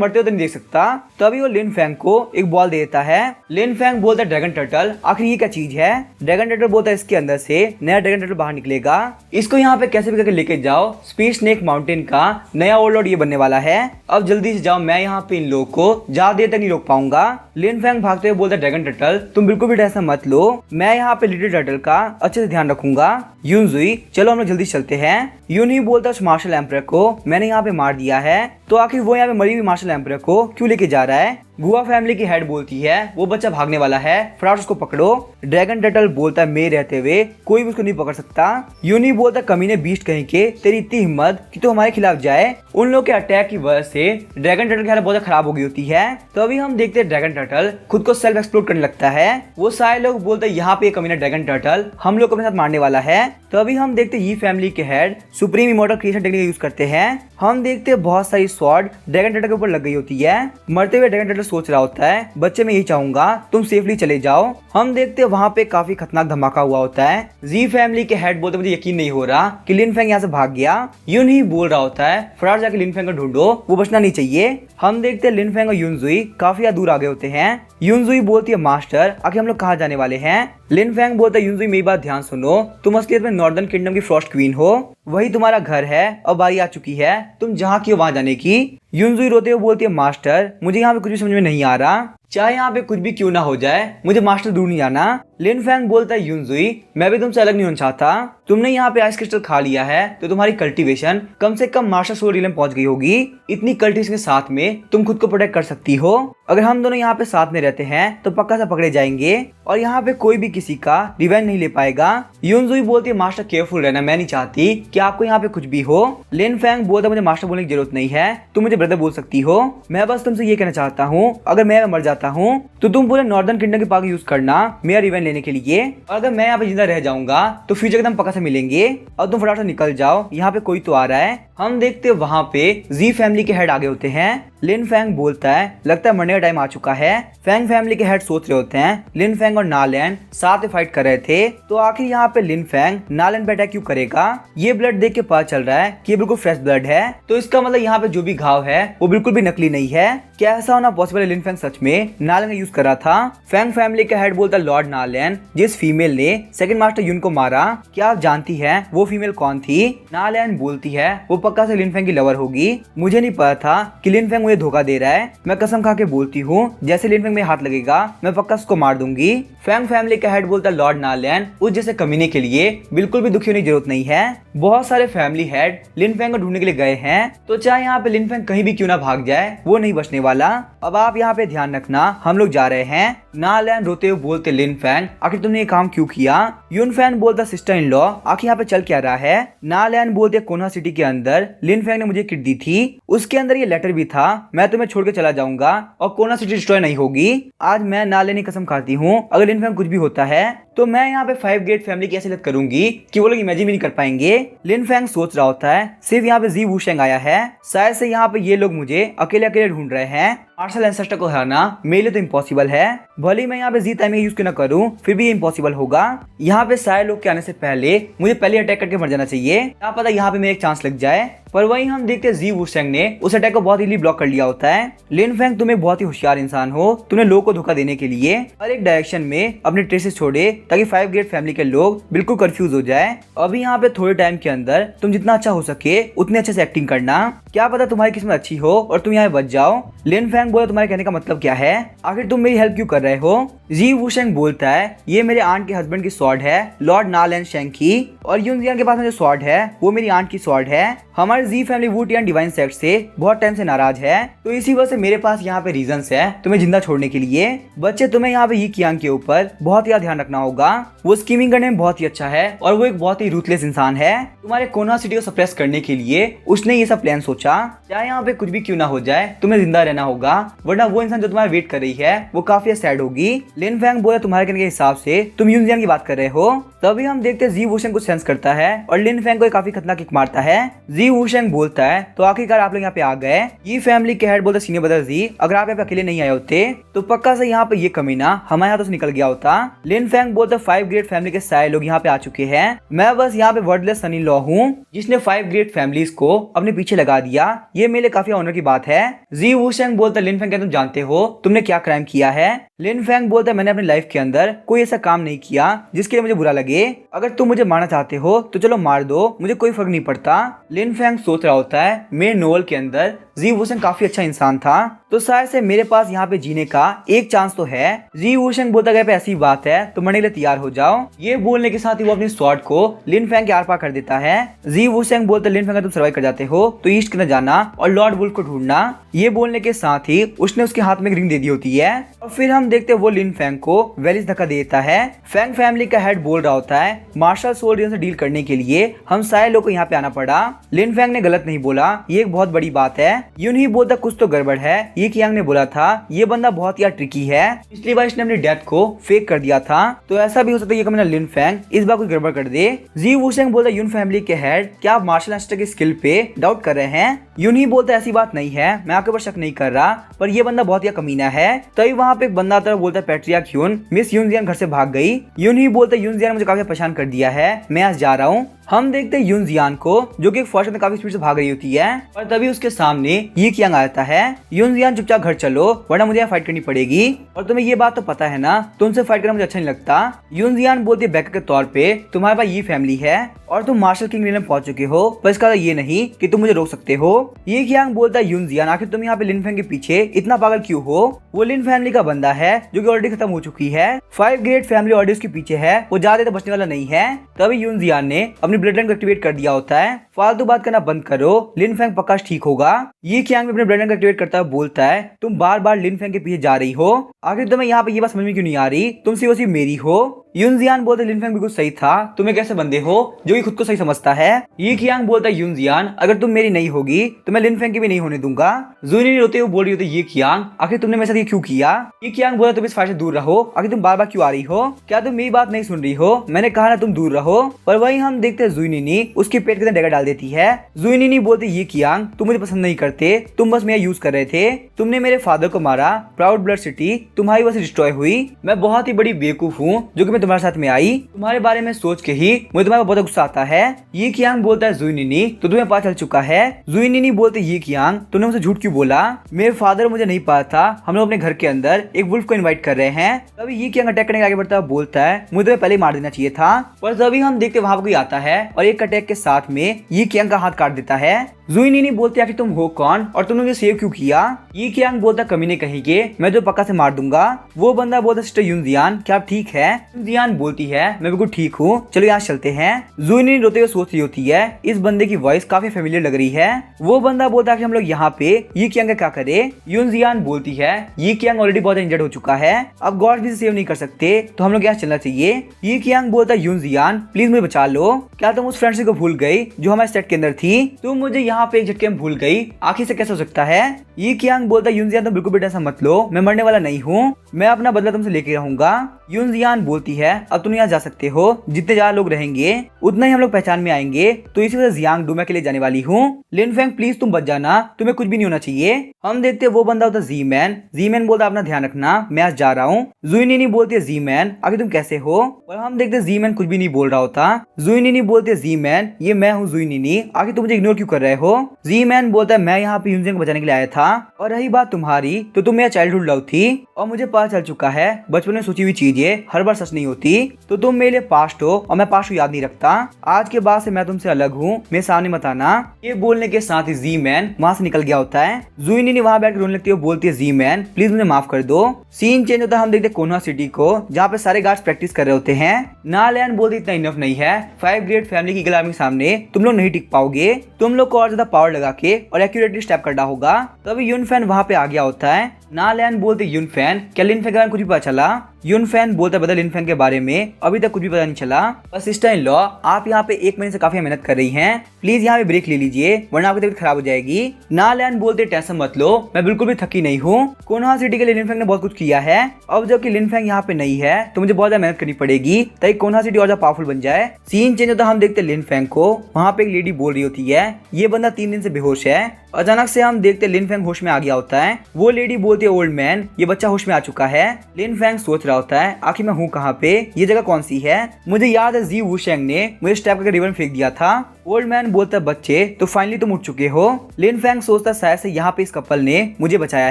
मरते हुए नहीं देख सकता। तभी वो लिन फैंग को एक बॉल दे देता है। लिन फैंग बोलता है ड्रैगन टर्टल आखिर ये क्या चीज है। ड्रैगन टर्टल बोलता है इसके अंदर से नया ड्रैगन टर्टल बाहर निकलेगा, इसको यहाँ पे कैसे भी करके लेके जाओ, स्पीड स्नेक माउंटेन का नया ओवरलॉर्ड ये बनने वाला है, अब जल्दी से जाओ, मैं यहाँ पे इन लोगों को ज्यादा देर तक नहीं रोक पाऊंगा। लिन फैंग भागते हुए बोलता है ड्रैगन टर्टल तुम बिल्कुल भी टेंशन मत लो, मैं यहाँ पे लिटिल टर्टल का अच्छे से ध्यान रखूंगा। यूनजुई चलो हम लोग जल्दी चलते हैं। यून ही बोलता है उस मार्शल एम्परर को मैंने यहाँ पे मार दिया है, तो आखिर वो यहाँ पे मरी हुई मार्शल एम्परर को क्यों लेके जा रहा है। गुआ फैमिली की हेड बोलती है वो बच्चा भागने वाला है फटाफट उसको पकड़ो। ड्रैगन टर्टल बोलता है मेरे रहते हुए कोई भी उसको नहीं पकड़ सकता। यूनी बोलता कमीने बीस्ट कहीं के तेरी इतनी हिम्मत कि तो हमारे खिलाफ जाए। उन लोग के अटैक की वजह से ड्रैगन टर्टल की हालत बहुत खराब हो गई होती है। तो अभी हम देखते हैं ड्रैगन टर्टल खुद को सेल्फ एक्सप्लोर करने लगता है। वो सारे लोग बोलते हैं यहाँ पे कमीना ड्रैगन टर्टल हम लोग को अपने साथ मारने वाला है। तो अभी हम देखते हैं ये फैमिली के head supreme immortal creation technique use करते हैं। हम देखते हैं बहुत सारी स्वॉर्ड ड्रैगन टर्टल के ऊपर लग गई होती है। मरते हुए ड्रैगन टर्टल सोच रहा होता है बच्चे मैं यही चाहूंगा तुम सेफली चले जाओ। हम देखते हैं वहाँ पे काफी खतरनाक धमाका हुआ होता है। जी फैमिली के हेड बोलते मुझे यकीन नहीं हो रहा कि लिन फैंग यहाँ से भाग गया। यून ही बोल रहा होता है फटाफट जाके लिन फैंग को ढूंढो, वो बचना नहीं चाहिए। हम देखते हैं लिन फैंग और यूनजुई काफी दूर आगे होते हैं। यूनजुई बोलती है मास्टर आखिर हम लोग कहाँ जाने वाले हैं। लिन फैंग बोलता है यूनजुई मेरी बात ध्यान सुनो, तुम असलियत में नॉर्दर्न किंगडम की फ्रॉस्ट क्वीन हो, वही तुम्हारा घर है और बारी आ चुकी है तुम जहाँ की हो वहाँ जाने की। यूनजुई रोते हुए बोलती है मास्टर मुझे यहाँ पे कुछ भी समझ में नहीं आ रहा, चाहे यहाँ पे कुछ भी क्यों ना हो जाए मुझे मास्टर दूर नहीं जाना। लिन फैंग बोलता है यूनजुई मैं भी तुमसे अलग नहीं होना चाहता, तुमने यहाँ पे आइस क्रिस्टल खा लिया है तो तुम्हारी कल्टीवेशन कम से कम मास्टर सोल रियम पहुंच गई होगी, इतनी कल्टीवेशन के साथ में तुम खुद को प्रोटेक्ट कर सकती हो। अगर हम दोनों यहाँ पे साथ में रहते हैं तो पक्का से पकड़े जाएंगे और यहाँ पे कोई भी किसी का रिवेंज नहीं ले पाएगा। यूनजुई बोलती है मास्टर केयरफुल रहना, मैं नहीं चाहती कि आपको यहाँ पे कुछ भी हो। लिन फैंग बोलता है मुझे मास्टर बोलने की जरूरत नहीं है, तुम मुझे ब्रदर बोल सकती हो, मैं बस तुमसे ये कहना चाहता हूँ अगर मैं मर जाता हूँ तो तुम पूरे नॉर्दर्न किंगडम की पावर यूज करना मेरा रिवेंज लेने के लिए, और अगर मैं यहाँ पे जिंदा रह जाऊंगा तो फ्यूचर एकदम पक्का से मिलेंगे और तुम फटाफट से निकल जाओ, यहाँ पे कोई तो आ रहा है। हम देखते हैं वहाँ पे जी फैमिली के हेड आगे होते हैं। लिन फैंग बोलता है लगता है मरने का टाइम आ चुका है। फैंग फैमिली के हेड सोच रहे होते हैं लिन फैंग और नालैन साथ में फाइट कर रहे थे तो आखिर यहाँ पे लिन फैंग नालैन पे अटैक क्यों करेगा। ये ब्लड देख के पता चल रहा है कि ये बिल्कुल फ्रेश ब्लड है, तो इसका मतलब यहाँ पे जो भी घाव है वो बिल्कुल भी नकली नहीं है। क्या ऐसा होना पॉसिबल है लिन फैंग सच में नालैन का यूज कर रहा था। फैंग फैमिली का हेड बोलता है लॉर्ड नालैन जिस फीमेल ने सेकंड मास्टर यून को मारा क्या आप जानती है वो फीमेल कौन थी। नालैन बोलती है वो पक्का से लिन फैंग की लवर होगी, मुझे नहीं पता था कि लिन फैंग मुझे धोखा दे रहा है, मैं कसम खा के बोलती हूँ जैसे लिन फैंग में हाथ लगेगा मैं पक्का उसको मार दूंगी। फैंग फैमिली का हेड बोलता है लॉर्ड नालैन उस जैसे कमीने के लिए बिल्कुल भी दुखी होने की जरूरत नहीं है। बहुत सारे फैमिली हेड लिन फैंग को ढूंढने के लिए गए हैं तो चाहे यहाँ पे लिन फैंग कहीं भी क्यों ना भाग जाए वो नहीं बचने वाला। अब आप यहाँ पे ध्यान रखना हम लोग जा रहे हैं। नालैन रोते हुए बोलते लिन फैंग आखिर तुमने ये काम क्यों किया। यून फैंग बोलता सिस्टर इन लॉ आखिर यहाँ पे चल क्या रहा है। नालैन बोलते कोनोहा सिटी के अंदर लिन फैंग ने मुझे किट दी थी, उसके अंदर ये लेटर भी था मैं तुम्हें छोड़ के चला जाऊंगा और कोनोहा सिटी डिस्ट्रॉय नहीं होगी। आज मैं नालैन की कसम खाती हूँ अगर लिन फैंग कुछ भी होता है तो मैं यहाँ पे 5 ग्रेट फैमिली की ऐसी हेल्प करूंगी कि वो लोग इमेजिन भी नहीं कर पाएंगे। लिन फैंग सोच रहा होता है सिर्फ यहाँ पे जी वूशेंग आया है, शायद से यहाँ पे ये लोग मुझे अकेले अकेले ढूंढ रहे हैं, मार्शल एंसेस्टर को हराना मेरे लिए तो इम्पॉसिबल है, भले मैं यहाँ पे जी टाइमिंग यूज क्यों ना करूँ फिर भी ये इम्पॉसिबल होगा। यहाँ पे सारे लोग के आने से पहले मुझे पहले अटैक करके मर जाना चाहिए, क्या पता यहाँ पे मेरे एक चांस लग जाए। पर वहीं हम देखते हैं जी वूशेंग ने उस अटैक को बहुत इजीली ब्लॉक कर लिया होता है। लिन फैंग तुम एक बहुत ही होशियार इंसान हो, तुमने लोगों को धोखा देने के लिए हर एक डायरेक्शन में अपने ट्रेसेस छोड़े ताकि 5 ग्रेट फैमिली के लोग बिल्कुल कंफ्यूज हो जाए। अभी यहाँ पे थोड़े टाइम के अंदर तुम जितना अच्छा हो सके उतने अच्छे से एक्टिंग करना। क्या पता तुम्हारी किस्मत अच्छी हो और तुम यहाँ बच जाओ। लिन फेंग बोला तुम्हारे कहने का मतलब क्या है, आखिर तुम मेरी हेल्प क्यों कर रहे हो। जी वूशेंग बोलता है ये मेरे आंट के हस्बैंड की स्वॉर्ड है, लॉर्ड नालैंड शेंग की, और यूनजियान के पास में जो स्वॉर्ड है वो मेरी आंट की स्वॉर्ड है। हमारी जी फैमिली वुटियान डिवाइन सेक्ट से बहुत टाइम से नाराज है, तो इसी वजह से मेरे पास यहाँ पे रीजंस है तुम्हें जिंदा छोड़ने के लिए। बच्चे तुम्हें यहाँ पे ये कियांग के ऊपर बहुत ही ध्यान रखना होगा, वो स्कीमिंग करने में बहुत ही अच्छा है और वो एक बहुत ही रूथलेस इंसान है। तुम्हारे कोना सिटी को सप्रेस करने के लिए उसने ये सब प्लान सोचा। चाहे यहाँ पे कुछ भी क्यों ना हो जाए तुम्हें जिंदा रहना होगा, वरना वो इंसान जो तुम्हारा वेट कर रही है वो काफी सैड होगी। लिन फेंग बोला तुम्हारे कहने के हिसाब से तुम यूनजियान की बात कर रहे हो। तभी हम देखते हैं जी वूशेंग कुछ सेंस करता है और लिन फेंग को काफी खतरनाक किक मारता है। जी वूशेंग बोलता है तो आखिरकार आप लोग यहाँ पे आ गए। ये फैमिली के हेड बोलते सीनियर ब्रदर जी, अगर आप यहाँ पे अकेले नहीं आए होते तो पक्का से यहाँ पे ये कमीना हमारे हाथों से निकल गया होता। लिन फेंग बोलता 5 ग्रेट फैमिली के सारे लोग यहाँ पे आ चुके हैं, मैं बस यहाँ पे वर्डलेस सन इन लॉ हूँ जिसने 5 ग्रेट फैमिलीज को अपने पीछे लगा दिया, ये मेरे काफी ऑनर की बात है। जी वूशेंग बोलता लिन फेंग तुम जानते हो तुमने क्या क्राइम किया है। लिन फेंग बोलता मैंने अपनी लाइफ के अंदर कोई ऐसा काम नहीं किया जिसके लिए मुझे बुरा लगे, अगर तुम मुझे मारना चाहते हो तो चलो मार दो, मुझे कोई फर्क नहीं पड़ता। लिन फेंग सोच रहा होता है मेरे नोवेल के अंदर जी वूशेंग काफी अच्छा इंसान था, तो शायद से मेरे पास यहाँ पे जीने का एक चांस तो है। जी वूशेंग बोलता गया पे ऐसी बात है तो मरने के लिए तैयार हो जाओ। ये बोलने के साथ ही वो अपनी स्वॉर्ड को लिन फेंग के आर पार कर देता है। जी वूशेंग बोलता लिन फेंग तुम सर्वाइव कर जाते हो तो ईस्ट की तरफ जाना और लॉर्ड वुल्फ को ढूंढना। ये बोलने के साथ ही उसने उसके हाथ में एक रिंग दे दी होती है और फिर हम देखते हैं वो लिन फेंग को वेलिस धक्का देता है। फेंग फैमिली का हेड बोल रहा होता है मार्शल सोल्जर से डील करने के लिए हम सारे लोग को यहाँ पे आना पड़ा। लिन फेंग ने गलत नहीं बोला, ये एक बहुत बड़ी बात है। यूं ही बोलता कुछ तो गड़बड़ है, ये कियांग ने बोला था ये बंदा बहुत ही ट्रिकी है, पिछली बार इसने अपनी डेथ को फेक कर दिया था, तो ऐसा भी हो सकता है ये कमीना लिन फेंग इस बार कुछ गड़बड़ कर दे। जी वूशेंग बोलता यून फैमिली के हेड क्या आप मार्शल आर्ट की स्किल पे डाउट कर रहे हैं। यून ही बोलता ऐसी बात नहीं है, मैं आपके ऊपर शक नहीं कर रहा, पर ये बंदा बहुत ही कमीना है। तभी वहाँ पे एक बंदा आता है बोलता है पैट्रियार्क यून, मिस यूनजियान घर से भाग गई। यून ही बोलता है यूनजियान मुझे काफी परेशान कर दिया है, मैं आज जा रहा हूँ। हम देखते हैं यूनजियान को जो कि फर्स्ट में काफी स्पीड से भाग रही होती है और तभी उसके सामने ये कियांग आता है। यूनजियान चुपचाप घर चलो वरना मुझे यहाँ फाइट करनी पड़ेगी, और तुम्हें ये बात तो पता है ना तुमसे फाइट करना मुझे अच्छा नहीं लगता। यूनजियान बोलती है बैकअप के तौर पे तुम्हारे पास ये फैमिली है और तुम मार्शल किंग में पहुंच चुके हो, पर इसका ये नहीं कि तुम मुझे रोक सकते हो। ये कियांग बोलता है यूनजियान आखिर तुम यहाँ पे लिन फेंग के पीछे इतना पागल क्यों हो, वो लिन फैमिली का बंदा है जो कि ऑलरेडी खत्म हो चुकी है। 5 ग्रेट फैमिली ऑडियंस के पीछे है, वो ज्यादा तो बचने वाला नहीं है। तभी यूनजियान ने अपनी ब्लड लाइन को एक्टिवेट कर दिया होता है। फालतू बात करना बंद करो, लिन फेंग पक्का ठीक होगा। ये कियांग अपने ब्लड लाइन को एक्टिवेट करता है, बोलता है तुम बार बार लिन फेंग के पीछे जा रही हो, आखिर तुम्हें यहाँ पे ये बात समझ में क्यों नहीं आ रही, तुम सिर्फ सिर्फ मेरी हो। यूनजियान बोलते लिन फेंग बिल्कुल सही था, तुम्हें कैसे बंदे हो जो कि खुद को सही समझता है। ये कियांग बोलता है यूनजियान अगर तुम मेरी नहीं होगी तो मैं लिन फेंग की भी नहीं होने दूंगा। जुनी रोते हुए बोल रही होती ये कियांग आखिर तुमने मेरे साथ ये क्यों किया। ये कियांग बोला तुम इस फाइट से दूर रहो, आखिर तुम बार बार क्यों आ रही हो, क्या तुम मेरी बात नहीं सुन रही हो, मैंने कहा ना तुम दूर रहो। पर वही हम देखते हैं जुनी उसके पेट के अंदर डगा डाल देती है। जुनी बोलती ये कियांग तुम मुझे पसंद नहीं करते, तुम बस मेरा यूज कर रहे थे, तुमने मेरे फादर को मारा, प्राउड ब्लड सिटी तुम्हारी वजह से डिस्ट्रॉय हुई, मैं बहुत ही बड़ी बेवकूफ हूँ जो कि मैं तुम्हारे साथ में आई, तुम्हारे बारे में सोच के ही मुझे तुम्हारा बहुत गुस्सा आता है। ये कियांग बोलता है जुइनिनी तो तुम्हें पता चल चुका है। जुइनिनी बोलते ये कियांग तुमने मुझे झूठ क्यों बोला, मेरे फादर मुझे नहीं पता था हम लोग अपने घर के अंदर एक वुल्फ को इनवाइट कर रहे हैं। तभी ये कियांग अटैक करने के आगे बढ़ता है, बोलता है मुझे तुम्हें पहले मार देना चाहिए था। पर तभी हम देखते वहां पर कोई आता है और एक अटैक के साथ में ये कियांग का हाथ काट देता है। जुइनिनी बोलती है कि तुम हो कौन और तुमने मुझे सेव क्यों किया। ये कियांग बोलता कमीने कहेंगे मैं तो पक्का से मार दूंगा। वो बंदा बोलता सिस्टर यूनजियान क्या आप ठीक है। यूनजियान बोलती है मैं बिल्कुल ठीक हूँ, चलो यहाँ चलते हैं। जुइनिनी रोते हुए सोच रही होती है इस बंदे की वॉइस काफी फेमिलियर लग रही है। वो बंदा बोलता है कि हम लोग यहाँ पे ये कियांग का क्या करे। यूनजियान बोलती है ये कियांग ऑलरेडी बहुत इंजर्ड हो चुका है, अब गॉड भी सेव नहीं कर सकते तो हम लोग यहाँ चलना चाहिए। ये कियांग बोलता है यूनजियान प्लीज मुझे बचा लो, क्या तुम उस फ्रेंडशिप को भूल गई जो हमारे सेट के अंदर थी, तुम मुझे यहाँ पे एक झटके में भूल गई, आखिर से कैसे हो सकता है। ये कियांग बोलता है यूनजियान तुम बिल्कुल भी टेंशन मत लो, मैं मरने वाला नहीं हूँ, मैं अपना बदला तुमसे लेके रहूंगा। यूनजियान बोलती है अब तुम यहाँ जा सकते हो, जितने ज्यादा लोग रहेंगे उतना ही हम लोग पहचान में आएंगे, तो इसी वजह से जियांग डूमा के लिए जाने वाली हूँ। लिन फेंग प्लीज तुम बच जाना, तुम्हें कुछ भी नहीं होना चाहिए। हम देखते वो बंदा होता जी मैन। जी मैन बोलता अपना ध्यान रखना, मैं आज जा रहा हूँ। जुइनिनी बोलती है जी मैन आखिर तुम कैसे हो, और हम देखते जी मैन कुछ भी नहीं बोल रहा होता। जुइनिनी बोलती है जी मैन ये मैं हूँ जुइनिनी, आखिर तुम मुझे इग्नोर क्यों कर रहे हो। जी मैन बोलता है मैं यहाँ पे यूनजियान को बचाने के लिए आया था, और रही बात तुम्हारी तो तुम मेरा चाइल्डहुड लव थी और मुझे पता पता चल चुका है बचपन में सोची हुई चीजें हर बार सच नहीं होती। तो तुम मेरे लिए पास्ट हो और मैं पास्ट को याद नहीं रखता। आज के बाद से मैं तुमसे अलग हूँ, मेरे सामने मत आना। ये बोलने के साथ ही जी मैन वहाँ से निकल गया होता है। जुइनी वहाँ बैठ रोने लगती है, बोलती है जी मैन प्लीज मुझे माफ कर दो। सीन चेंज होता है, हम देखते हैं कोनोहा सिटी को जहाँ पे सारे गार्ड्स प्रैक्टिस कर रहे होते हैं। नालैन बोलती इतना इनफ नहीं है, 5 ग्रेड फैमिली की गुलामी के सामने तुम लोग नहीं टिक पाओगे, तुम लोग को और ज्यादा पावर लगा के और एक्यूरेटली स्टेप करना होगा। तभी यूनफैन वहाँ पे आ गया होता है। नालैन बोलते यूनफैन क्या लिनफैन के बारे में कुछ भी पता चला? यूनफैन बोलता बदल लिनफैन के बारे में अभी तक कुछ भी पता नहीं चला। बस सिस्टर इन लॉ आप यहाँ पे 1 महीने से काफी मेहनत कर रही हैं, प्लीज यहाँ पे ब्रेक ले लीजिए वरना आपकी तबीयत खराब हो जाएगी। नालैन बोलते टेंशन मत लो, मैं बिल्कुल भी थकी नहीं हूँ। कोनोहा सिटी के लिए लिनफैंग ने बहुत कुछ किया है, अब जबकि लिनफैंग यहाँ पे नहीं है तो मुझे बहुत ज्यादा मेहनत करनी पड़ेगी ताकि कोनोहा सिटी और ज्यादा पावरफुल बन जाए। सीन चेंज होता है, हम देखते हैं लिनफैंग को वहाँ पे एक लेडी बोल रही होती है ये बंदा 3 दिन से बेहोश है। अचानक से हम देखते हैं लिनफैंग होश में आ गया होता है। वो लेडी बोलती है ओल्ड मैन ये बच्चा होश में आ चुका है। लिनफैंग सोच रहा होता है आखिर मैं हूँ कहाँ पे, ये जगह कौन सी है? मुझे याद है जी वुशेंग ने मुझे स्टेप करके रिबन फेंक दिया था। ओल्ड मैन बोलता है बच्चे तो फाइनली तुम उठ चुके हो। लिनफैंग सोचता शायद से यहाँ पे इस कपल ने मुझे बचाया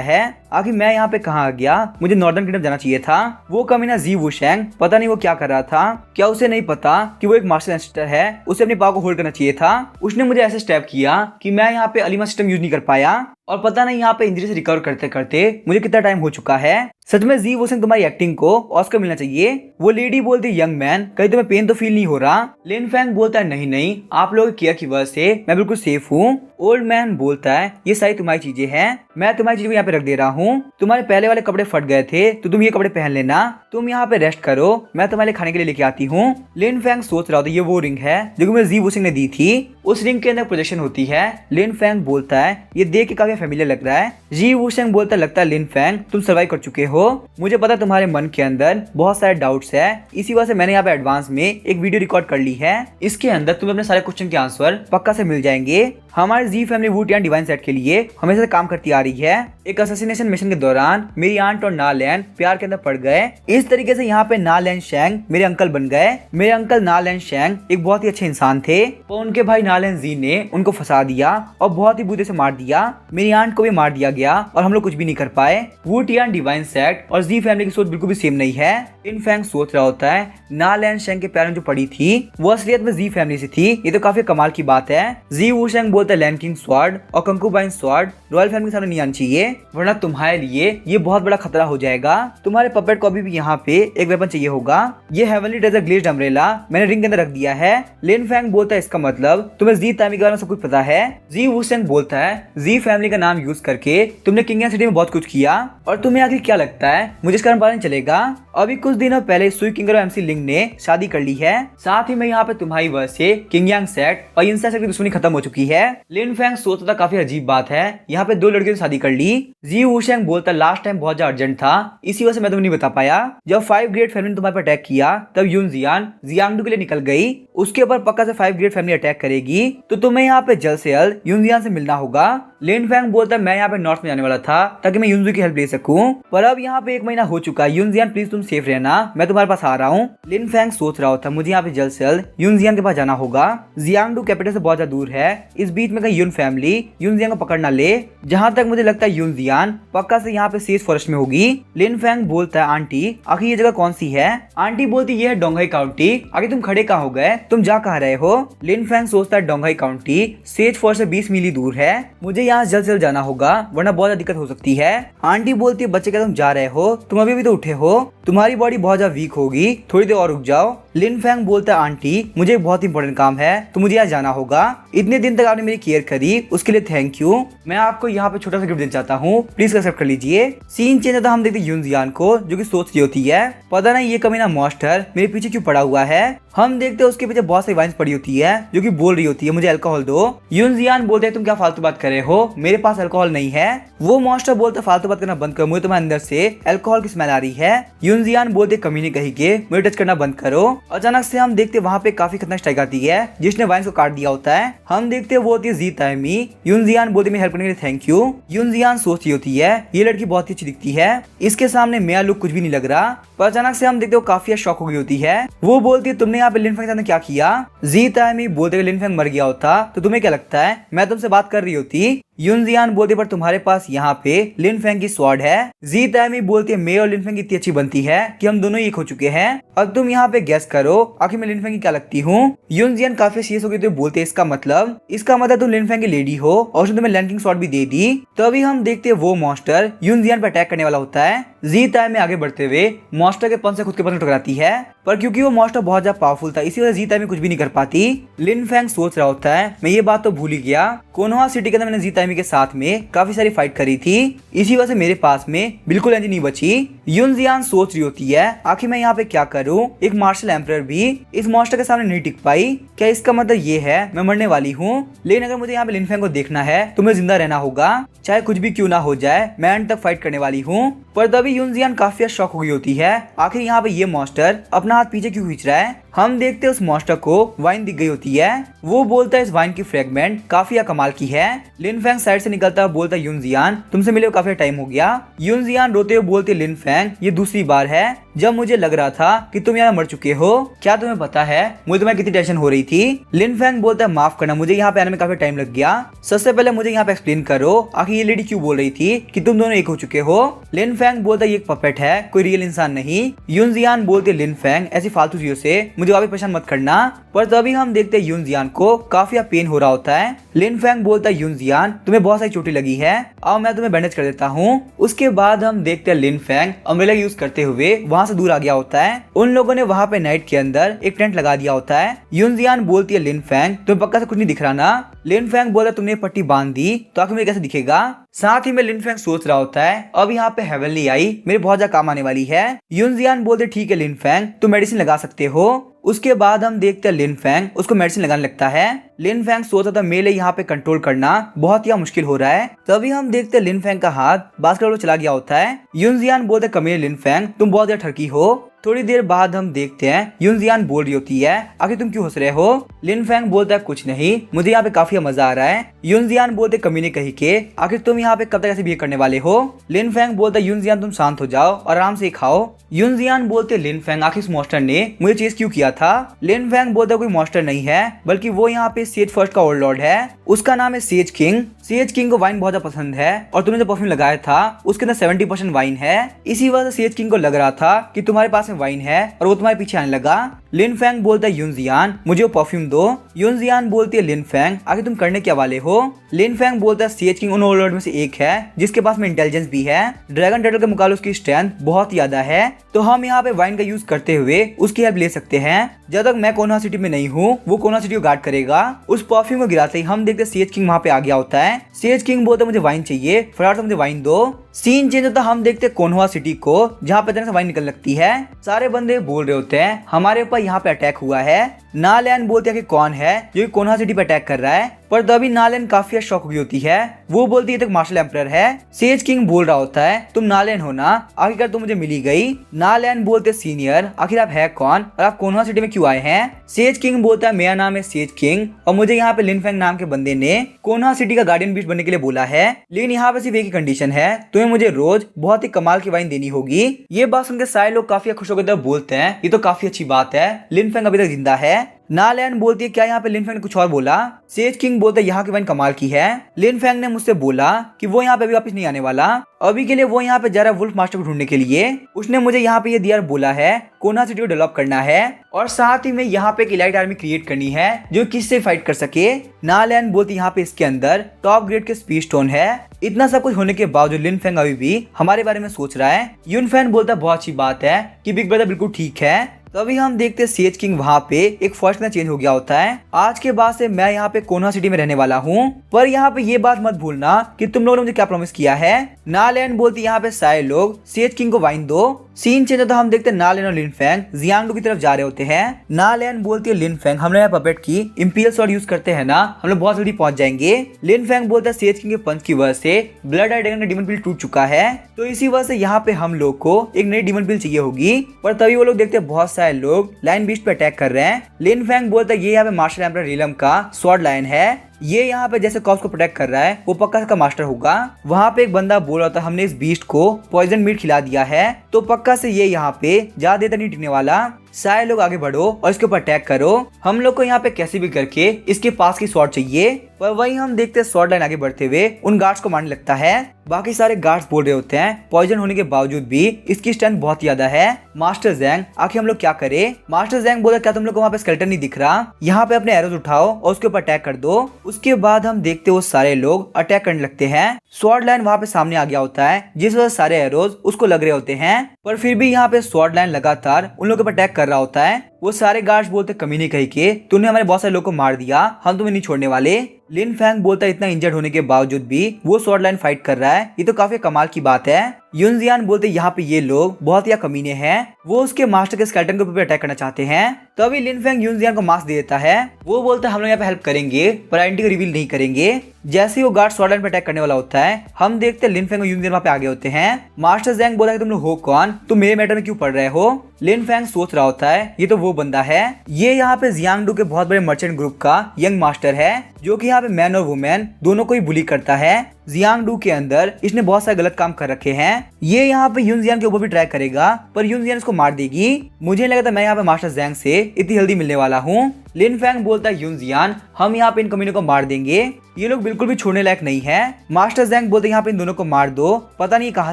है, आखिर मैं यहाँ पे कहाँ आ गया, मुझे नॉर्दर्न किंगडम जाना चाहिए था। वो कमीना जी वुशेंग पता नहीं वो क्या कर रहा था, क्या उसे नहीं पता कि वो एक मार्शल आर्टिस्ट है, उसे अपनी पावर को होल्ड करना चाहिए था। उसने मुझे ऐसे स्टेप किया कि मैं यहाँ पे अलीमा सिस्टम यूज नहीं कर पाया और पता नहीं यहाँ पे इंजरी से रिकवर करते करते मुझे कितना टाइम हो चुका है। सच में जी वुशेंग तुम्हारी एक्टिंग को ऑस्कर मिलना चाहिए। वो लेडी बोलती यंग मैन कहीं तुम्हें पेन तो फील नहीं हो रहा? लिनफैंग बोलता है नहीं नहीं आप लोगों की केयर की वजह से मैं बिल्कुल सेफ हूँ। ओल्ड मैन बोलता है ये सारी तुम्हारी चीजें हैं, मैं तुम्हारी चीजों को यहाँ पे रख दे रहा हूँ, तुम्हारे पहले वाले कपड़े फट गए थे तो तुम ये कपड़े पहन लेना, तुम यहाँ पे रेस्ट करो, मैं तुम्हारे लिए खाने के लिए लेके आती हूँ। लिनफैंग सोच रहा था ये वो रिंग है जो मुझे जी वुशेंग ने दी थी, उस रिंग के अंदर प्रोजेक्शन होती है। लिनफैंग बोलता है ये देख के काफी फेमिलियर लग रहा है। जी वुशेंग बोलता लगता है लिनफैंग तुम सर्वाइव कर चुके हो, मुझे पता तुम्हारे मन के अंदर बहुत सारे डाउट्स है, इसी वजह से मैंने यहाँ पे एडवांस में एक वीडियो रिकॉर्ड कर ली है, इसके अंदर तुम्हें अपने सारे क्वेश्चन के आंसर पक्का से मिल जाएंगे। हमारी जी फैमिली वुटियान डिवाइन सेट के लिए हमेशा से काम करती आ रही है। एक असैसिनेशन मिशन के दौरान मेरी आंट और नालैन प्यार के अंदर पड़ गए, इस तरीके से यहाँ पे नालैन शेंग मेरे अंकल बन गए। मेरे अंकल नालैन शेंग एक बहुत ही अच्छे इंसान थे, तो उनके भाई नालैन जी ने उनको फंसा दिया और बहुत ही बुरे से मार दिया। मेरी आंट को भी मार दिया गया और हम लोग कुछ भी नहीं कर पाए। वुटियान डिवाइन सेट और जी फैमिली की सोच बिल्कुल भी सेम नहीं है। लिनफैंग सोच रहा होता है नालैन शेंग के प्यार में जो पड़ी थी वो असलियत में जी फैमिली से थी, ये तो काफी कमाल की बात है। जी वुशेंग बोलता है लैंड किंग स्वॉर्ड और कंकूबाइन स्वॉर्ड रॉयल फैमिली के सामने नहीं आना चाहिए वरना तुम्हारे लिए ये बहुत बड़ा खतरा हो जाएगा। तुम्हारे पपेट को अभी भी यहाँ पे एक वेपन चाहिए होगा, ये हेवनली ट्रेजर ग्लेज्ड अम्ब्रेला मैंने रिंग के अंदर रख दिया है। लिनफैंग बोलता है इसका मतलब तुम्हें जी तामी के बारे में सब कुछ पता है। जी वुशेंग बोलता है जी फैमिली का नाम यूज करके तुमने किंग सिटी में बहुत कुछ किया और तुम्हें आखिर क्या लगता है मुझे इसका पता नहीं चलेगा? अभी कुछ दिनों पहले सुई किंगर और एमसी लिंग ने शादी कर ली है, साथ ही में यहाँ पे तुम्हारी वजह से किंग यांग सेट और इंसा सेट की दुश्मनी खत्म हो चुकी है। लिनफैंग सोचता था काफी अजीब बात है, यहाँ पे 2 लड़कियों ने शादी कर ली। जी वुशेंग बोलता लास्ट टाइम बहुत ज्यादा अर्जेंट था, इसी वजह से मैं तुम्हें नहीं बता पाया। जब 5 ग्रेड फैमिली ने तुम्हारे पर अटैक किया तब यून जियान जियांगडू के लिए निकल गई, उसके ऊपर पक्का से 5 ग्रेड फैमिली अटैक करेगी तो तुम्हें यहाँ पे जल्द से जल्द यून जियान से मिलना होगा। लिनफैंग बोलता मैं यहाँ पे नॉर्थ में जाने वाला था ताकि मैं यूनजू की हेल्प ले सकूं, पर अब यहाँ पे 1 महीना हो चुका है। यूनजियान प्लीज तुम सेफ रहना, मैं तुम्हारे पास आ रहा हूँ। लिनफैंग सोच रहा था मुझे यहाँ पे जल्द से जल्द यूनजियान के पास जाना होगा, जियांगडू कैपिटल से बहुत ज्यादा दूर है, इस बीच में कहीं यून फैमिली यूनजियान को पकड़ ना ले। जहाँ तक मुझे लगता है यूनजियान पक्का से यहाँ पे सेज फॉरेस्ट में होगी। लिनफैंग बोलता है आंटी आखिर ये जगह कौन सी है? आंटी बोलती ये है डोंगहाई काउंटी, आगे तुम खड़े कहाँ हो गए, तुम जा कहाँ रहे हो? लिनफैंग सोचता है डोंगहाई काउंटी सेज फॉरेस्ट से 20 मील दूर है, मुझे यहाँ जल्द से जल्द जाना होगा वरना बहुत ज्यादा दिक्कत हो सकती है। आंटी बोलती है बच्चे क्या तुम जा रहे हो, तुम अभी भी तो उठे हो, तुम्हारी बॉडी बहुत ज्यादा वीक होगी, थोड़ी देर और रुक जाओ। लिनफैंग बोलता है आंटी मुझे एक बहुत इंपॉर्टेंट काम है तो मुझे यहाँ जाना होगा, इतने दिन तक आपने मेरी केयर करी उसके लिए थैंक यू, मैं आपको यहाँ पे छोटा सा गिफ्ट देना चाहता हूँ, प्लीज एक्सेप्ट कर लीजिए। सीन चेंज होता है, हम देखते हैं यूनजियान को जो कि सोच रही होती है पता नहीं ये कमीना मॉन्स्टर मेरे पीछे क्यों पड़ा हुआ है। हम देखते हैं उसके पीछे बहुत सारी वाइन्स पड़ी होती है जो कि बोल रही होती है मुझे अल्कोहल दो। यूनजियान बोलते हैं तुम क्या फालतू बात कर रहे हो, मेरे पास अल्कोहल नहीं है। वो मॉन्स्टर बोलते फालतू बात करना बंद करो, मुझे तुम्हारे अंदर से अल्कोहल की स्मेल आ रही है। यूनजियान बोलते कमीने कही के मुझे टच करना बंद करो। अचानक से हम देखते वहाँ पे काफी खतरनाक स्ट्राइक आती है जिसने वाइन्स को काट दिया होता है। हम देखते वो होती है जी तामी। यूनजियान बोलते मेरी हेल्प करने के लिए थैंक यू। यूनजियान सोच रही होती है ये लड़की बहुत ही अच्छी दिखती है, इसके सामने मेरा लुक कुछ भी नहीं लग रहा, पर अचानक से हम देखते वो काफी शॉक हो गई होती है। वो बोलती है तुमने यहाँ पे लिनफैंग के साथ क्या किया? जी तामी बोलते लिनफैंग मर गया होता तो तुम्हें क्या लगता है मैं तुमसे बात कर रही होती? युनजियान बोलती पर तुम्हारे पास यहाँ पे लिन फेंग की स्वॉर्ड है। जी ताइमी बोलती है मैं और लिन फेंग इतनी अच्छी बनती है कि हम दोनों एक हो चुके हैं। अब तुम यहाँ पे गेस करो आखिर मैं लिन फेंग की क्या लगती हूँ। युनजियान काफी सीरियस हो गई तो बोलते इसका मतलब तुम लिन फेंग की लेडी हो और उसने तुम्हें लैंकिंग स्वॉर्ड भी दे दी। तो अभी हम देखते हैं वो मॉन्स्टर युनजियान पर अटैक करने वाला होता है। जी ताइमी आगे बढ़ते हुए मॉन्स्टर के पंख से खुद के पंख टकराती है, पर क्योंकि वो मॉन्स्टर बहुत ज्यादा पावरफुल था इसी वजह से जी ताइमी कुछ भी नहीं कर पाती। लिन फेंग सोच रहा होता है मैं ये बात तो भूल ही गया, कोनोहा सिटी के अंदर मैंने जी ताइमी के साथ में काफी सारी फाइट करी थी, इसी वजह से मेरे पास में बिल्कुल एनर्जी नहीं बची। युनजियान सोच रही होती है आखिर मैं यहाँ पे क्या करूँ, एक मार्शल एम्परर भी इस मॉन्स्टर के सामने नहीं टिक पाई, क्या इसका मतलब ये है मैं मरने वाली हूँ। लेकिन अगर मुझे यहाँ पे लिन फेंग को देखना है तो मुझे जिंदा रहना होगा, चाहे कुछ भी क्यों ना हो जाए, मैं एंड तक फाइट करने वाली हूँ। पर तभी युनजियान काफी शॉक हो गई होती है आखिर यहाँ पे ये मॉन्स्टर अपना हाथ पीछे क्यों खींच रहा है। हम देखते हैं उस मॉन्स्टर को वाइन दिख गई होती है, वो बोलता है इस वाइन की फ्रेगमेंट काफी कमाल की है। लिन फेंग साइड से निकलता हुआ बोलता है युनजियान तुमसे मिले काफी टाइम हो गया। युनजियान रोते हुए बोलते लिन फेंग ये दूसरी बार है जब मुझे लग रहा था कि तुम यहाँ मर चुके हो, क्या तुम्हें पता है मुझे तुम्हें कितनी टेंशन हो रही थी। लिन फेंग बोलता है माफ करना मुझे यहाँ पे आने में काफी टाइम लग गया, सबसे पहले मुझे यहाँ पे एक्सप्लेन करो आखिर ये लेडी क्यों बोल रही थी कि तुम दोनों एक हो चुके हो। लिन फेंग बोलता है ये एक पपेट है, कोई रियल इंसान नहीं। युनजियान बोलते लिन फेंग ऐसी फालतू चीजों से मुझे वापस परेशान मत करना। पर तभी हम देखते हैं युनजियान को काफी पेन हो रहा होता है। लिन फेंग बोलता है युनजियान तुम्हें बहुत सारी चोटी लगी है, अब मैं तुम्हें बैंडेज कर देता हूँ। उसके बाद हम देखते हैं लिन फेंग अम्ब्रेला यूज करते हुए वहाँ से दूर आ गया होता है। उन लोगों ने वहाँ पे नाइट के अंदर एक टेंट लगा दिया होता है। युनजियान बोलती है लिन फेंग तुम्हें पक्का से कुछ नहीं दिख रहा ना। लिन फेंग बोलता है तुमने पट्टी बांध दी तो आखिर मुझे कैसे दिखेगा। साथ ही में लिन फेंग सोच रहा होता है अब यहाँ पे हेवनली आई मेरे बहुत ज्यादा काम आने वाली है। युनजियान बोलते ठीक है लिन फेंग तुम मेडिसिन लगा सकते हो। उसके बाद हम देखते हैं लिन फेंग उसको मेडिसिन लगाने लगता है। लिन फेंग सोचता था मेरे लिए यहाँ पे कंट्रोल करना बहुत ही मुश्किल हो रहा है। तभी हम देखते हैं लिन फेंग का हाथ बास्केटबॉल चला गया होता है। युनजियान बोलते कमीने लिन फेंग तुम बहुत ज्यादा ठरकी हो। थोड़ी देर बाद हम देखते हैं युनजियान बोल रही होती है आखिर तुम क्यों हंस रहे हो। लिन फेंग बोलता है कुछ नहीं मुझे यहाँ पे काफी मजा आ रहा है। युनजियान बोलते कमीने कही के आखिर तुम यहाँ पे कब तक ऐसे बिहेव करने वाले हो। लिन फेंग बोलता है युनजियान तुम शांत हो जाओ और आराम से खाओ। युनजियान बोलते लिन फेंग आखिर इस मॉन्स्टर ने मुझे चेस क्यों किया था। लिन फेंग बोलता कोई मॉन्स्टर नहीं है बल्कि वो यहाँ पे सेज फर्स्ट का ओवरलॉर्ड है, उसका नाम है सेज किंग। सेज किंग को वाइन बहुत ज्यादा पसंद है और तुमने जो परफ्यूम लगाया था उसके अंदर 70% वाइन है, इसी वजह से सेज किंग को लग रहा था कि तुम्हारे पास में वाइन है और वो तुम्हारे पीछे आने लगा। लिन फेंग बोलता है युनजियान मुझे वो परफ्यूम दो। युनजियान बोलती है लिन फेंग आखिर तुम करने क्या वाले हो। लिन फेंग बोलता है सेज किंग उन ओवरलॉर्ड में से एक है जिसके पास में इंटेलिजेंस भी है, ड्रैगन टर्टल के मुकाबले उसकी स्ट्रेंथ बहुत ज्यादा है, तो हम यहाँ पे वाइन का यूज करते हुए उसकी हेल्प ले सकते हैं। जब तक मैं कोनोहा सिटी में नहीं हूँ वो कोनोहा सिटी को गार्ड करेगा। उस परफ्यूम को गिराते ही हम देखते सेज किंग वहाँ पे आ गया होता है। सेज किंग बोलता मुझे वाइन चाहिए, फटाफट से मुझे वाइन दो। सीन चेंज होता हम देखते कोनोहा सिटी को जहाँ पे से वाइन निकल लगती है। सारे बंदे बोल रहे होते हैं हमारे ऊपर यहाँ पे अटैक हुआ है। नालैन बोलते हैं कि कौन है जो कोनोहा सिटी पे अटैक कर रहा है, पर तभी नालैन काफी शॉक हुई होती है। वो बोलती है तो मार्शल एम्परर है। सेज किंग बोल रहा होता है तुम नालैन हो ना, आखिरकार तुम मुझे मिली गई। नालैन बोलते सीनियर आखिर आप है कौन और आप कोनोहा सिटी में क्यों आए हैं। सेज किंग बोलता है मेरा नाम है सेज किंग और मुझे यहाँ पे लिन फेंग नाम के बंदे ने कोनोहा सिटी का गार्डियन बीस्ट बनने के लिए बोला है, लेकिन यहाँ पे सिर्फ एक ही कंडीशन है, तुम्हें मुझे रोज बहुत ही कमाल की वाइन देनी होगी। ये बात सुनकर सारे लोग काफी खुश होकर बोलते हैं ये तो काफी अच्छी बात है, लिन फेंग अभी तक जिंदा है। नालैन बोलती है क्या यहाँ पे लिन फेंग ने कुछ और बोला। सेज किंग बोलता है यहाँ की वाइन कमाल की है, लिन फेंग ने मुझसे बोला कि वो यहाँ पे अभी वापस नहीं आने वाला, अभी के लिए वो यहाँ पे जा रहा है वुल्फ मास्टर को ढूंढने के लिए। उसने मुझे यहाँ पे ये दिया बोला है कोनोहा सिटी को डेवलप करना है और साथ ही में यहाँ पे एक इलाइट आर्मी क्रिएट करनी है जो किससे फाइट कर सके। नालैन बोलती यहाँ पे इसके अंदर टॉप ग्रेड के स्पीड स्टोन है। इतना सब कुछ होने के बावजूद लिन फेंग अभी भी हमारे बारे में सोच रहा है। युन फेंग बोलता है बहुत अच्छी बात है कि बिग ब्रदर बिल्कुल ठीक है। तभी हम देखते हैं सेज किंग वहाँ पे एक फर्स्ट में चेंज हो गया होता है। आज के बाद से मैं यहाँ पे कोनोहा सिटी में रहने वाला हूँ, पर यहाँ पे ये बात मत भूलना कि तुम लोगों ने मुझे क्या प्रॉमिस किया है। नालैन बोलती यहाँ पे सारे लोग सेज किंग को वाइन दो। सीन चेंज होता हम देखते हैं नालैन और लिन फेंग जियांगडू की तरफ जा रहे होते हैं। नालैन बोलती है लिन फेंग हम लोग पपेट की इंपीरियल स्वॉर्ड यूज करते हैं ना, हम लोग बहुत जल्दी पहुंच जाएंगे। लिन फेंग बोलता है सेज किंग के पंच की वजह से ब्लड ड्रैगन का डीमन पिल टूट चुका है, तो इसी वजह से यहाँ पे हम लोग को एक नई डीमन पिल चाहिए होगी। पर तभी वो लोग देखते हैं बहुत सारे लोग लाइन बीस्ट पे अटैक कर रहे हैं। लिन फेंग बोलता है ये यहाँ पे मार्शल एम्परर रीलम का स्वॉर्ड लाइन है, ये यहाँ पे जैसे कॉप्स को प्रोटेक्ट कर रहा है वो पक्का का मास्टर होगा। वहाँ पे एक बंदा बोल रहा था हमने इस बीस्ट को पॉइजन मीट खिला दिया है तो पक्का से ये यहाँ पे ज्यादा देर तक नहीं टिकने वाला। सारे लोग आगे बढ़ो और इसके ऊपर अटैक करो। हम लोग को यहाँ पे कैसे भी करके इसके पास की स्वॉर्ड चाहिए। पर वहीं हम देखते हैं स्वॉर्ड लाइन आगे बढ़ते हुए उन गार्ड्स को मारने लगता है। बाकी सारे गार्ड्स बोल रहे होते हैं पॉइजन होने के बावजूद भी इसकी स्ट्रेंथ बहुत ज्यादा है। मास्टर जैंग, आखिर हम लोग क्या करें? मास्टर जैंग बोला, क्या तुम लोग को वहाँ पे स्केलेटन नहीं दिख रहा? यहाँ पे अपने एरोज उठाओ और उसके ऊपर अटैक कर दो। उसके बाद हम देखते वो सारे लोग अटैक करने लगते हैं। स्वॉर्ड लाइन वहाँ पे सामने आ गया होता है, जिस वजह से सारे एरोज उसको लग रहे होते हैं। पर फिर भी यहाँ पे स्वॉर्ड लाइन लगातार उन लोगों के ऊपर अटैक कर रहा होता है। वो सारे गार्ड्स बोलते कमीने कहीं के तूने हमारे बहुत सारे लोगों को मार दिया, हम तुम्हें नहीं छोड़ने वाले। लिन फैंग बोलता है इतना इंजर्ड होने के बावजूद भी वो स्वॉर्ड लाइन फाइट कर रहा है, ये तो काफी कमाल की बात है। युनजियान बोलते यहाँ पे ये लोग बहुत ही कमीने हैं, वो उसके मास्टर के स्केलेटन के ऊपर अटैक करना चाहते हैं। तभी लिन फैंग युनजियान को मास्क दे देता है। वो बोलता है हम लोग यहाँ पे हेल्प करेंगे पर आइडेंटिटी को रिवील नहीं करेंगे। जैसे ही वो गार्ड स्वॉर्ड लाइन पे अटैक करने वाला होता है, हम देखते हैं लिन फैंग और युनजियान वहाँ पे आगे होते हैं। मास्टर जैंग बोला कि तुम लोग हो कौन, तुम मेरे मैटर में क्यों पढ़ रहे हो? लिन फैंग सोच रहा होता है ये तो वो बंदा है, ये यहाँ पे जियांगडू के बहुत बड़े मर्चेंट ग्रुप का यंग मास्टर है, जो कि यहाँ पे मैन और वुमेन दोनों को ही बुली करता है। जियांगडू के अंदर इसने बहुत सारे गलत काम कर रखे हैं। ये यहाँ पे युनजियान के ऊपर भी ट्राई करेगा पर युनजियान इसको मार देगी। मुझे लगा था मैं यहाँ पे मास्टर जैंग से इतनी जल्दी मिलने वाला हूँ। लिन फैंग बोलता है युनजियान हम यहाँ पे इन कमीनों को मार देंगे, ये लोग बिल्कुल भी छोड़ने लायक नहीं है। मास्टर जैंग बोलते यहाँ पे इन दोनों को मार दो, पता नहीं कहाँ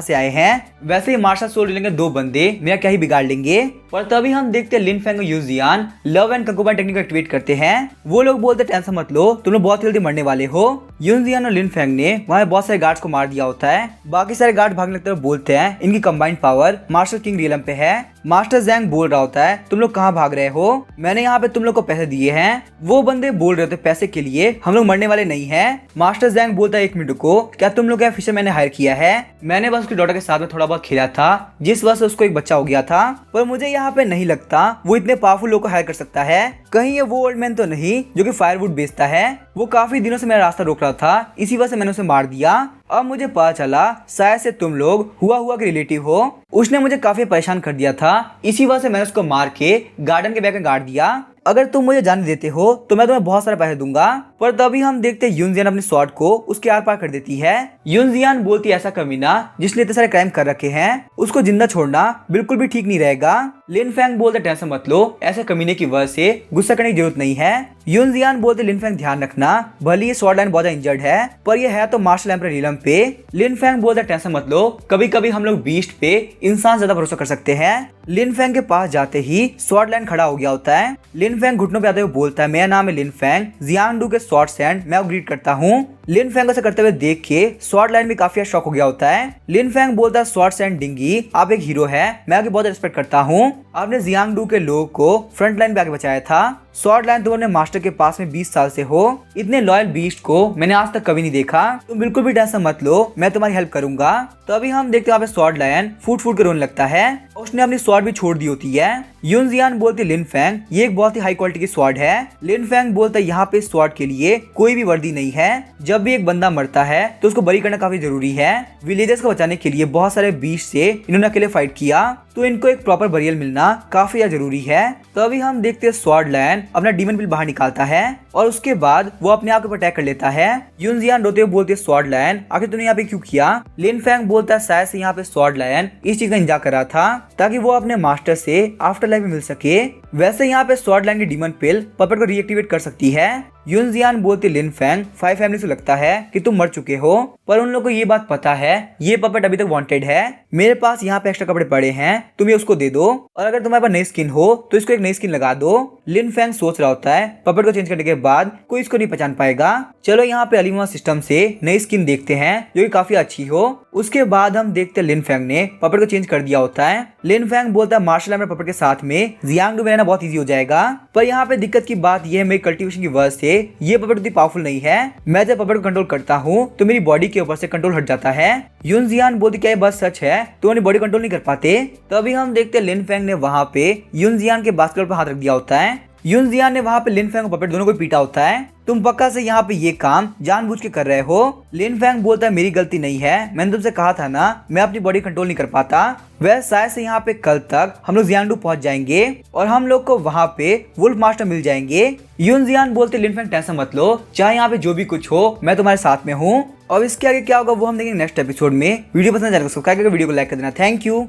से आए हैं। वैसे ही मार्शल सोल्ड लेंगे दो बंदे, मेरा क्या ही बिगाड़ लेंगे। पर तभी हम देखते हैं लिन फैंग और युनजियान लव एंड कंकुबाइन टेक्निक को एक्टिवेट करते हैं। वो लोग बोलते टेंशन मत लो, तुम लोग बहुत जल्दी मरने वाले हो। युनजियान और लिन फैंग ने वहाँ बहुत सारे गार्ड्स को मार दिया होता है। बाकी सारे गार्ड भागने लगते हैं, बोलते हैं इनकी combined power martial king realm पे है। मास्टर जैंग बोल रहा होता है तुम लोग कहाँ भाग रहे हो, मैंने यहाँ पे तुम लोग को पैसे दिए हैं। वो बंदे बोल रहे थे पैसे के लिए हम लोग मरने वाले नहीं हैं। मास्टर जैंग बोलता है एक मिनट को, क्या तुम लोग क्या फिशर मैंने हायर किया है? मैंने बस उसकी डॉटर के साथ में थोड़ा बहुत खेला था, जिस वजह से उसको एक बच्चा हो गया था। पर मुझे यहाँ पे नहीं लगता वो इतने पावरफुल लोग को हायर कर सकता है। कहीं ये वो ओल्ड मैन तो नहीं जो कि फायरवुड बेचता है? वो काफी दिनों से मेरा रास्ता रोक रहा था, इसी वजह से मैंने उसे मार दिया। अब मुझे पता चला शायद से तुम लोग हुआ के रिलेटिव हो। उसने मुझे काफी परेशान कर दिया था, इसी वजह से मैंने उसको मार के गार्डन के बैक में गाड़ दिया। अगर तुम मुझे जाने देते हो तो मैं तुम्हें बहुत सारे पैसे दूंगा। पर तभी हम देखते हैं युनजियान अपने स्वॉर्ड को उसके आर पार कर देती है। युनजियान बोलती है ऐसा कमीना जिसने इतने सारे क्राइम कर रखे हैं उसको जिंदा छोड़ना बिल्कुल भी ठीक नहीं रहेगा। लिन फैंग बोलते टेंशन मत लो, ऐसे कमीने की वजह से गुस्सा करने की जरूरत नहीं है। युनजियान बोलते लिन फैंग ध्यान रखना, भले ये स्वॉर्ड लाइन बहुत इंजर्ड है पर ये है तो मार्शल एम्परर रियलम पे। लिन फैंग बोलते टेंशन मत लो, कभी कभी हम लोग बीस्ट पे इंसान ज्यादा भरोसा कर सकते हैं। लिन फैंग के पास जाते ही स्वॉर्ड लाइन खड़ा हो गया होता है। लिन फैंग घुटनों पे आते हुए बोलता है मेरा नाम है लिन फैंग, जियांगडू के स्वॉर्ड सैंड मैं ग्रीट करता हूँ। लिन फैंग ऐसा करते हुए देख के स्वॉर्ड लाइन भी काफी शॉक हो गया होता है। लिन फैंग बोलता है स्वॉर्ड सैंड डिंगी आप एक हीरो है, मैं आपकी बहुत रिस्पेक्ट करता हूँ, आपने जियांगडू के लोगों को फ्रंट लाइन पे आके बचाया था। स्वॉर्ड लाइन तुम अपने मास्टर के पास में 20 साल से हो, इतने लॉयल बीस्ट को मैंने आज तक कभी नहीं देखा, तुम बिल्कुल भी टेंशन मत लो, मैं तुम्हारी हेल्प करूंगा। तो अभी हम देखते हैं वहाँ पे स्वॉर्ड लाइन फूट के रोने लगता है, उसने अपनी स्वॉर्ड भी छोड़ दी होती है। युनजियान बोलती लिन फैंग ये एक बहुत ही हाई क्वालिटी की स्वॉर्ड है। लिन फैंग बोलता है यहाँ पे स्वॉर्ड के लिए कोई भी वर्दी नहीं है, जब भी एक बंदा मरता है तो उसको बरी करना काफी जरूरी है। विलेजर्स को बचाने के लिए बहुत सारे बीस्ट से इन्होंने अकेले फाइट किया, तो इनको एक प्रॉपर बरियल मिलना काफी जरूरी है। तो अभी हम देखते हैं स्वॉर्ड लायन अपना डीमन पिल बाहर निकालता है और उसके बाद वो अपने आप के ऊपर अटैक कर लेता है। युनजियान रोते हुए बोलती है स्वॉर्ड लायन आखिर तूने यहाँ पे क्यों किया? लिन फैंग बोलता है शायद से यहाँ पे स्वॉर्ड लायन इस चीज का इंतजार कर रहा था ताकि वो अपने मास्टर से आफ्टर लाइफ में मिल सके। वैसे यहाँ पे स्वॉर्ड लायन की डीमन पिल पपेट को रीएक्टिवेट कर सकती है। युनजियान बोलती लिन फैंग 5 फैमिली से लगता है कि तुम मर चुके हो, पर उन लोगों को ये बात पता है ये पपेट अभी तक वांटेड है। मेरे पास यहाँ पे एक्स्ट्रा कपड़े पड़े हैं, तुम ये उसको दे दो, और अगर तुम्हारे पास नई स्किन हो तो इसको एक नई स्किन लगा दो। लिन फैंग सोच रहा होता है पपेट को चेंज करने के बाद कोई इसको नहीं पहचान पाएगा। चलो यहाँ पे अलीमा सिस्टम से नई स्किन देखते हैं जो कि काफी अच्छी हो। उसके बाद हम देखते हैं लिन फैंग ने पपेट को चेंज कर दिया होता है। लिन फैंग बोलता है मार्शल आर्ट में पपेट के साथ में जियांगडू में रहना बहुत इजी हो जाएगा, पर यहाँ पे दिक्कत की बात यह है मेरी कल्टीवेशन की वजह से ये पपेट उतनी पावरफुल नहीं है। मैं जब पपेट को कंट्रोल करता हूँ तो मेरी बॉडी के ऊपर से कंट्रोल हट जाता है। युनजियान बोलती क्या ये बात सच है, तुम अपनी बॉडी कंट्रोल नहीं कर पाते? तभी हम देखते हैं लिन फैंग ने वहाँ पे युनजियान के बास्केट पर हाथ रख दिया होता है। युनजियान ने वहाँ पे लिन फैंग और पपेट दोनों को पीटा होता है। तुम पक्का से यहाँ पे ये काम जानबूझ के कर रहे हो? लिन फैंग बोलता है मेरी गलती नहीं है, मैंने तुमसे कहा था ना मैं अपनी बॉडी कंट्रोल नहीं कर पाता। वह शायद से यहाँ पे कल तक हम लोग जियांगडू पहुंच जाएंगे और हम लोग को वहाँ पे वुल्फ मास्टर मिल जाएंगे। युनजियान बोलते लिन फैंग टेंशन मत लो, चाहे यहाँ पे जो भी कुछ हो मैं तुम्हारे साथ में हूँ। और इसके आगे क्या होगा वो हम देखेंगे नेक्स्ट एपिसोड में। वीडियो पसंद आएगा तो सब्सक्राइब करके वीडियो को लाइक कर देना। Thank you.